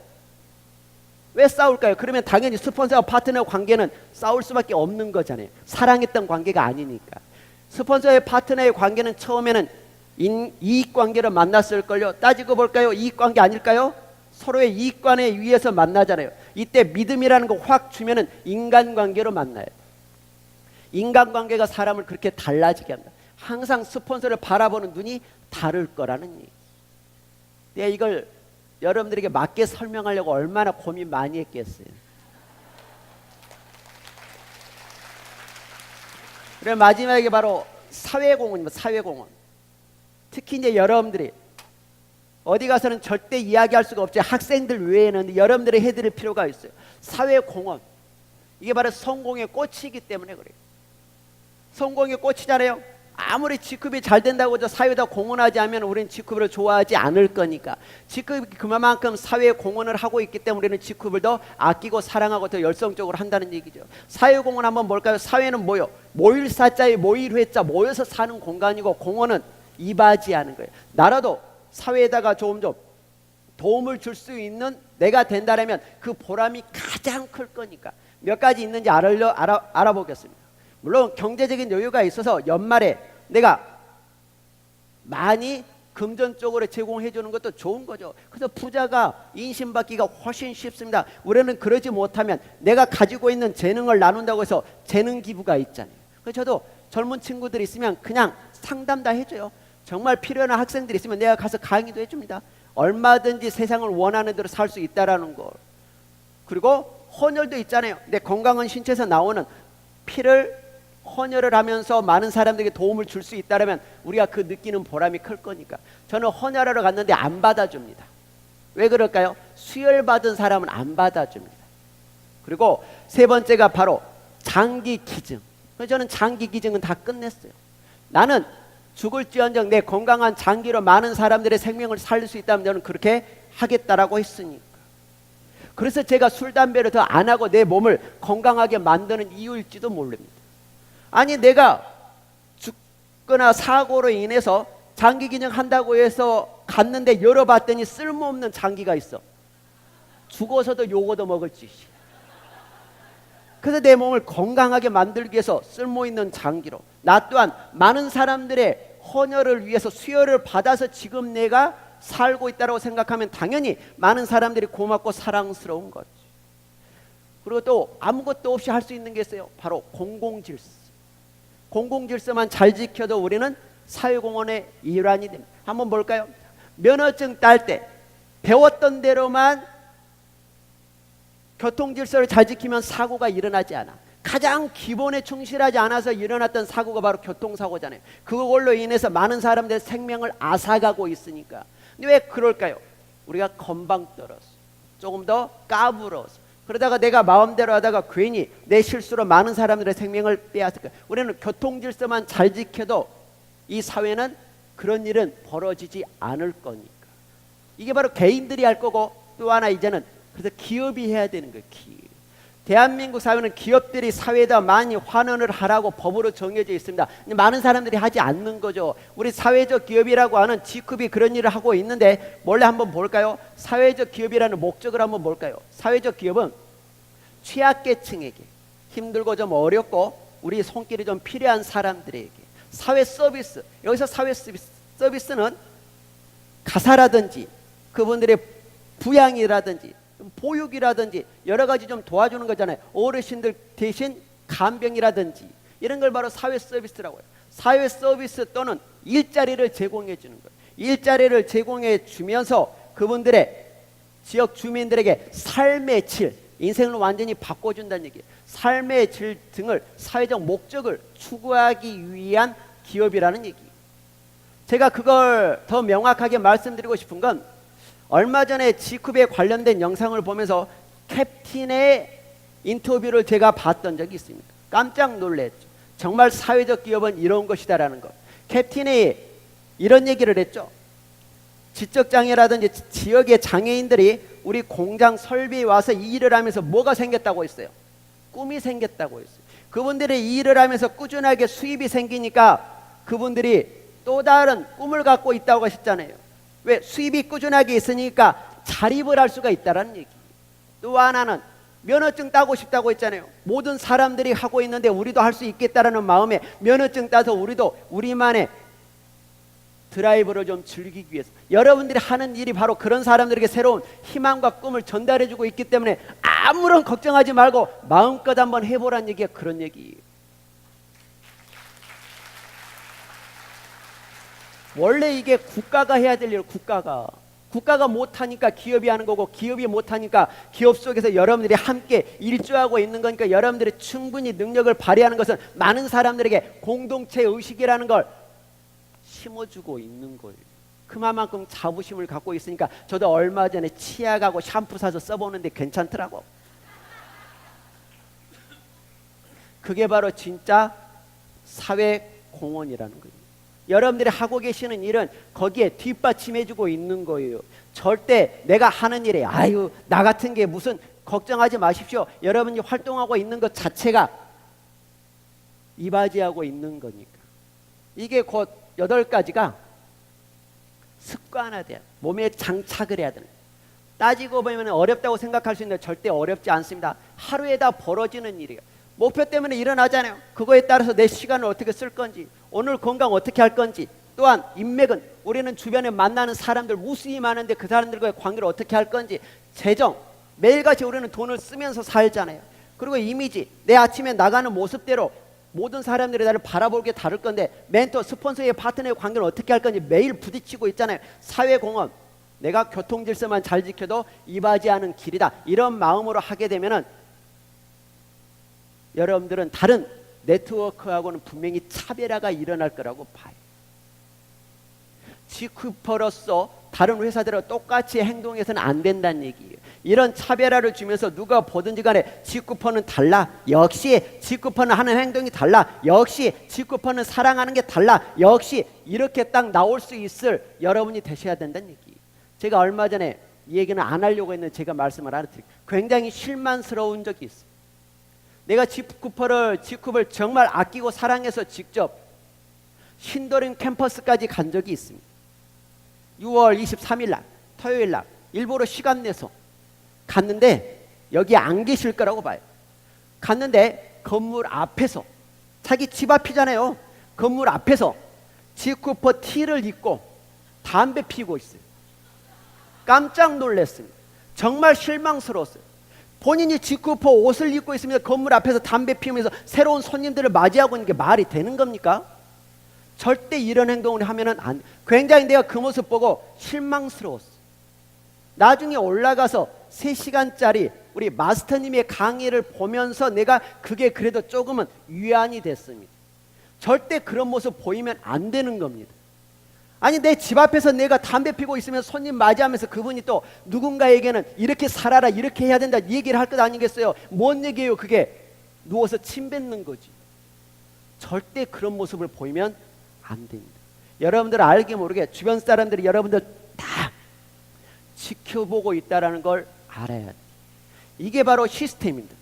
왜 싸울까요? 그러면 당연히 스폰서와 파트너 관계는 싸울 수밖에 없는 거잖아요. 사랑했던 관계가 아니니까. 스폰서의 파트너의 관계는 처음에는 이익관계로 만났을걸요. 따지고 볼까요? 이익관계 아닐까요? 서로의 이익관에 위해서 만나잖아요. 이때 믿음이라는 거 확 주면은 인간관계로 만나요. 인간관계가 사람을 그렇게 달라지게 합니다. 항상 스폰서를 바라보는 눈이 다를 거라는 얘기. 내가 이걸 여러분들에게 맞게 설명하려고 얼마나 고민 많이 했겠어요. 그리고 마지막에 바로 사회공헌입니다. 사회공헌. 특히 이제 여러분들이 어디 가서는 절대 이야기할 수가 없죠. 학생들 외에는 여러분들이 해드릴 필요가 있어요. 사회공헌. 이게 바로 성공의 꽃이기 때문에 그래요. 성공의 꽃이잖아요. 아무리 직급이 잘 된다고 해서 사회에다 공헌하지 않으면 우리는 직급을 좋아하지 않을 거니까. 직급이 그만큼 사회 공헌을 하고 있기 때문에 우리는 직급을 더 아끼고 사랑하고 더 열성적으로 한다는 얘기죠. 사회공헌 한번 볼까요? 사회는 뭐요? 모일 사자에 모일 회자, 모여서 사는 공간이고, 공헌은 이바지하는 거예요. 나라도 사회에다가 좀 도움을 줄 수 있는 내가 된다면 그 보람이 가장 클 거니까. 몇 가지 있는지 알아보겠습니다. 물론 경제적인 여유가 있어서 연말에 내가 많이 금전적으로 제공해 주는 것도 좋은 거죠. 그래서 부자가 인신받기가 훨씬 쉽습니다. 우리는 그러지 못하면 내가 가지고 있는 재능을 나눈다고 해서 재능 기부가 있잖아요. 그래서 저도 젊은 친구들이 있으면 그냥 상담 다 해줘요. 정말 필요한 학생들이 있으면 내가 가서 강의도 해줍니다. 얼마든지 세상을 원하는 대로 살 수 있다라는 거. 그리고 헌혈도 있잖아요. 내 건강한 신체에서 나오는 피를 헌혈을 하면서 많은 사람들에게 도움을 줄 수 있다면 우리가 그 느끼는 보람이 클 거니까. 저는 헌혈하러 갔는데 안 받아줍니다. 왜 그럴까요? 수혈 받은 사람은 안 받아줍니다. 그리고 세 번째가 바로 장기 기증. 저는 장기 기증은 다 끝냈어요. 나는 죽을지언정 내 건강한 장기로 많은 사람들의 생명을 살릴 수 있다면 저는 그렇게 하겠다라고 했으니까. 그래서 제가 술, 담배를 더 안 하고 내 몸을 건강하게 만드는 이유일지도 모릅니다. 아니 내가 죽거나 사고로 인해서 장기 기증 한다고 해서 갔는데 열어봤더니 쓸모없는 장기가 있어. 죽어서도 요거도 먹을 짓이야. 그래서 내 몸을 건강하게 만들기 위해서 쓸모있는 장기로, 나 또한 많은 사람들의 헌혈을 위해서 수혈을 받아서 지금 내가 살고 있다고 생각하면 당연히 많은 사람들이 고맙고 사랑스러운 거지. 그리고 또 아무것도 없이 할 수 있는 게 있어요. 바로 공공질서. 공공질서만 잘 지켜도 우리는 사회공헌의 일환이 됩니다. 한번 볼까요? 면허증 딸 때 배웠던 대로만 교통질서를 잘 지키면 사고가 일어나지 않아. 가장 기본에 충실하지 않아서 일어났던 사고가 바로 교통사고잖아요. 그걸로 인해서 많은 사람들의 생명을 앗아가고 있으니까. 근데 왜 그럴까요? 우리가 건방 떨어서, 조금 더 까불어서, 그러다가 내가 마음대로 하다가 괜히 내 실수로 많은 사람들의 생명을 빼앗을까. 우리는 교통질서만 잘 지켜도 이 사회는 그런 일은 벌어지지 않을 거니까. 이게 바로 개인들이 할 거고, 또 하나 이제는 그래서 기업이 해야 되는 거예요. 기업. 대한민국 사회는 기업들이 사회에다 많이 환원을 하라고 법으로 정해져 있습니다. 많은 사람들이 하지 않는 거죠. 우리 사회적 기업이라고 하는 G급이 그런 일을 하고 있는데 원래 한번 볼까요? 사회적 기업이라는 목적을 한번 볼까요? 사회적 기업은 취약계층에게, 힘들고 좀 어렵고 우리 손길이 좀 필요한 사람들에게 사회 서비스, 여기서 사회 서비스는 가사라든지 그분들의 부양이라든지 보육이라든지 여러 가지 좀 도와주는 거잖아요. 어르신들 대신 간병이라든지 이런 걸 바로 사회 서비스라고 해요. 사회 서비스 또는 일자리를 제공해 주는 거예요. 일자리를 제공해 주면서 그분들의 지역 주민들에게 삶의 질, 인생을 완전히 바꿔준다는 얘기예요. 삶의 질 등을, 사회적 목적을 추구하기 위한 기업이라는 얘기예요. 제가 그걸 더 명확하게 말씀드리고 싶은 건 얼마 전에 G급에 관련된 영상을 보면서 캡틴의 인터뷰를 제가 봤던 적이 있습니다. 깜짝 놀랐죠. 정말 사회적 기업은 이런 것이다라는 것. 캡틴이 이런 얘기를 했죠. 지적 장애라든지 지역의 장애인들이 우리 공장 설비에 와서 이 일을 하면서 뭐가 생겼다고 했어요? 꿈이 생겼다고 했어요. 그분들이 이 일을 하면서 꾸준하게 수입이 생기니까 그분들이 또 다른 꿈을 갖고 있다고 하셨잖아요. 왜? 수입이 꾸준하게 있으니까 자립을 할 수가 있다는 얘기. 또 하나는 면허증 따고 싶다고 했잖아요. 모든 사람들이 하고 있는데 우리도 할 수 있겠다라는 마음에 면허증 따서 우리도 우리만의 드라이브를 좀 즐기기 위해서, 여러분들이 하는 일이 바로 그런 사람들에게 새로운 희망과 꿈을 전달해주고 있기 때문에 아무런 걱정하지 말고 마음껏 한번 해보란 얘기가 그런 얘기예요. 원래 이게 국가가 해야 될 일, 국가가 못하니까 기업이 하는 거고, 기업이 못하니까 기업 속에서 여러분들이 함께 일조하고 있는 거니까 여러분들이 충분히 능력을 발휘하는 것은 많은 사람들에게 공동체 의식이라는 걸 심어주고 있는 거예요. 그만큼 자부심을 갖고 있으니까 저도 얼마 전에 치약하고 샴푸 사서 써보는데 괜찮더라고. 그게 바로 진짜 사회공헌이라는 거예요. 여러분들이 하고 계시는 일은 거기에 뒷받침해주고 있는 거예요. 절대 내가 하는 일에 아유 나 같은 게 무슨, 걱정하지 마십시오. 여러분이 활동하고 있는 것 자체가 이바지하고 있는 거니까. 이게 곧 8가지가 습관화돼야, 몸에 장착을 해야 되는. 따지고 보면 어렵다고 생각할 수 있는데 절대 어렵지 않습니다. 하루에 다 벌어지는 일이에요. 목표 때문에 일어나잖아요. 그거에 따라서 내 시간을 어떻게 쓸 건지, 오늘 건강 어떻게 할 건지, 또한 인맥은 우리는 주변에 만나는 사람들 무수히 많은데 그 사람들과의 관계를 어떻게 할 건지, 재정, 매일같이 우리는 돈을 쓰면서 살잖아요. 그리고 이미지, 내 아침에 나가는 모습대로 모든 사람들이 나를 바라볼 게 다를 건데, 멘토, 스폰서의 파트너의 관계를 어떻게 할 건지 매일 부딪히고 있잖아요. 사회공헌, 내가 교통질서만 잘 지켜도 이바지하는 길이다, 이런 마음으로 하게 되면은 여러분들은 다른 네트워크하고는 분명히 차별화가 일어날 거라고 봐요. 지쿠퍼로서 다른 회사들과 똑같이 행동해서는 안 된다는 얘기예요. 이런 차별화를 주면서 누가 보든지 간에 지쿠퍼는 달라, 역시 지쿠퍼는 하는 행동이 달라, 역시 지쿠퍼는 사랑하는 게 달라, 역시 이렇게 딱 나올 수 있을 여러분이 되셔야 된다는 얘기예요. 제가 얼마 전에 이 얘기는 안 하려고 했는데 제가 말씀을 하나 드릴게요. 굉장히 실망스러운 적이 있어요. 내가 지쿠퍼를 정말 아끼고 사랑해서 직접 신도림 캠퍼스까지 간 적이 있습니다. 6월 23일 날 토요일 날 일부러 시간 내서 갔는데 여기 안 계실 거라고 봐요. 갔는데 건물 앞에서, 자기 집 앞이잖아요. 건물 앞에서 지쿠퍼 티를 입고 담배 피우고 있어요. 깜짝 놀랐습니다. 정말 실망스러웠어요. 본인이 지쿠퍼 옷을 입고 있으면서 건물 앞에서 담배 피우면서 새로운 손님들을 맞이하고 있는 게 말이 되는 겁니까? 절대 이런 행동을 하면은 안. 굉장히 내가 그 모습 보고 실망스러웠어. 나중에 올라가서 3시간짜리 우리 마스터님의 강의를 보면서 내가 그게 그래도 조금은 위안이 됐습니다. 절대 그런 모습 보이면 안 되는 겁니다. 아니 내 집 앞에서 내가 담배 피고 있으면 손님 맞이하면서 그분이 또 누군가에게는 이렇게 살아라, 이렇게 해야 된다 얘기를 할 것 아니겠어요? 뭔 얘기예요 그게? 누워서 침 뱉는 거지. 절대 그런 모습을 보이면 안 됩니다. 여러분들 알게 모르게 주변 사람들이 여러분들 다 지켜보고 있다는 걸 알아야 돼요. 이게 바로 시스템입니다.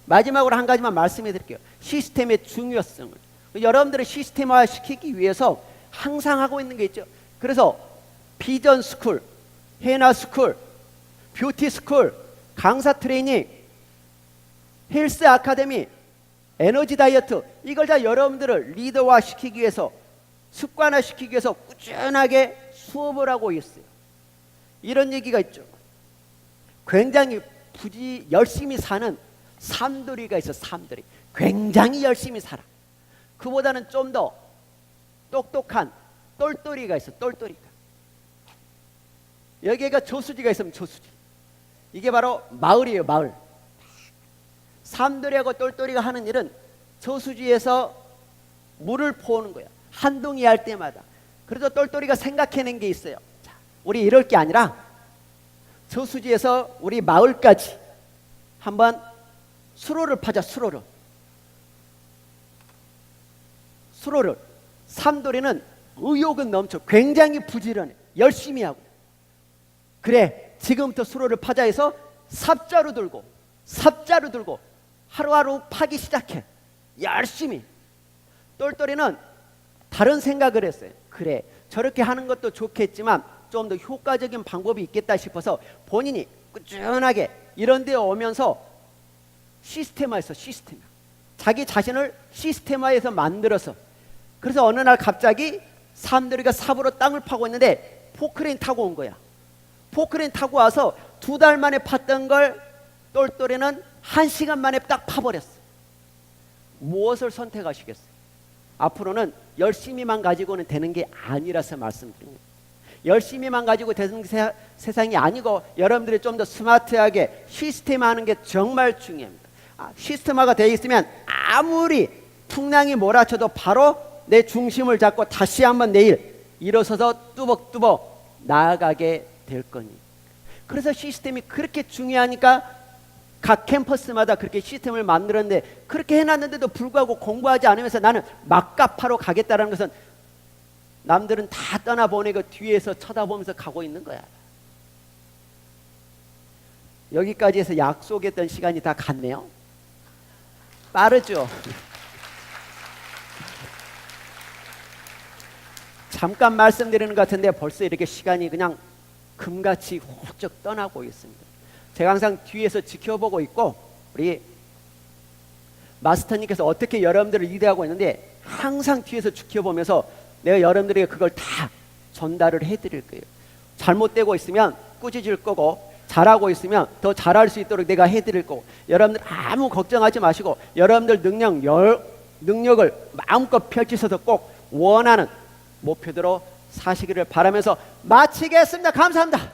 마지막으로 한 가지만 말씀해 드릴게요. 시스템의 중요성을. 여러분들을 시스템화 시키기 위해서 항상 하고 있는 게 있죠. 그래서 비전 스쿨, 헤나 스쿨, 뷰티 스쿨, 강사 트레이닝, 헬스 아카데미, 에너지 다이어트, 이걸 다 여러분들을 리더화 시키기 위해서, 습관화 시키기 위해서 꾸준하게 수업을 하고 있어요. 이런 얘기가 있죠. 굉장히 열심히 사는 삼돌이가 있어. 삼돌이 굉장히 열심히 살아. 그보다는 좀 더 똑똑한 똘똘이가 있어. 똘똘이가. 여기가 저수지가 있으면 저수지. 이게 바로 마을이에요. 마을. 삼돌이하고 똘똘이가 하는 일은 저수지에서 물을 퍼오는 거야. 한 동이 할 때마다. 그래서 똘똘이가 생각해낸 게 있어요. 자, 우리 이럴 게 아니라 저수지에서 우리 마을까지 한번 수로를 파자. 수로를. 삼돌이는 의욕은 넘쳐. 굉장히 부지런해. 열심히 하고. 그래, 지금부터 수로를 파자 해서 삽자루 들고 하루하루 파기 시작해. 열심히. 똘똘이는 다른 생각을 했어요. 그래, 저렇게 하는 것도 좋겠지만 좀 더 효과적인 방법이 있겠다 싶어서 본인이 꾸준하게 이런 데 오면서 시스템화했어. 시스템. 자기 자신을 시스템화해서 만들어서. 그래서 어느 날 갑자기 삼돌이가 삽으로 땅을 파고 있는데 포크레인 타고 온 거야. 포크레인 타고 와서 2달 만에 팠던 걸 똘똘이는 1시간 만에 딱 파버렸어. 무엇을 선택하시겠어요? 앞으로는 열심히만 가지고는 되는 게 아니라서 말씀드립니다. 열심히만 가지고 되는 세상이 아니고 여러분들이 좀 더 스마트하게 시스템화하는 게 정말 중요합니다. 시스템화가 되어 있으면 아무리 풍랑이 몰아쳐도 바로 내 중심을 잡고 다시 한번 내일 일어서서 뚜벅뚜벅 나아가게 될 거니. 그래서 시스템이 그렇게 중요하니까 각 캠퍼스마다 그렇게 시스템을 만들었는데, 그렇게 해놨는데도 불구하고 공부하지 않으면서 나는 막갑하러 가겠다는 것은 남들은 다 떠나보내고 뒤에서 쳐다보면서 가고 있는 거야. 여기까지 해서 약속했던 시간이 다 갔네요. 빠르죠? 잠깐 말씀드리는 것 같은데 벌써 이렇게 시간이 그냥 금같이 훌쩍 떠나고 있습니다. 제가 항상 뒤에서 지켜보고 있고 우리 마스터님께서 어떻게 여러분들을 리드하고 있는데 항상 뒤에서 지켜보면서 내가 여러분들에게 그걸 다 전달을 해드릴 거예요. 잘못되고 있으면 꾸짖을 거고, 잘하고 있으면 더 잘할 수 있도록 내가 해드릴 거고, 여러분들 아무 걱정하지 마시고 여러분들 능력을 마음껏 펼치셔서 꼭 원하는 목표대로 사시기를 바라면서 마치겠습니다. 감사합니다.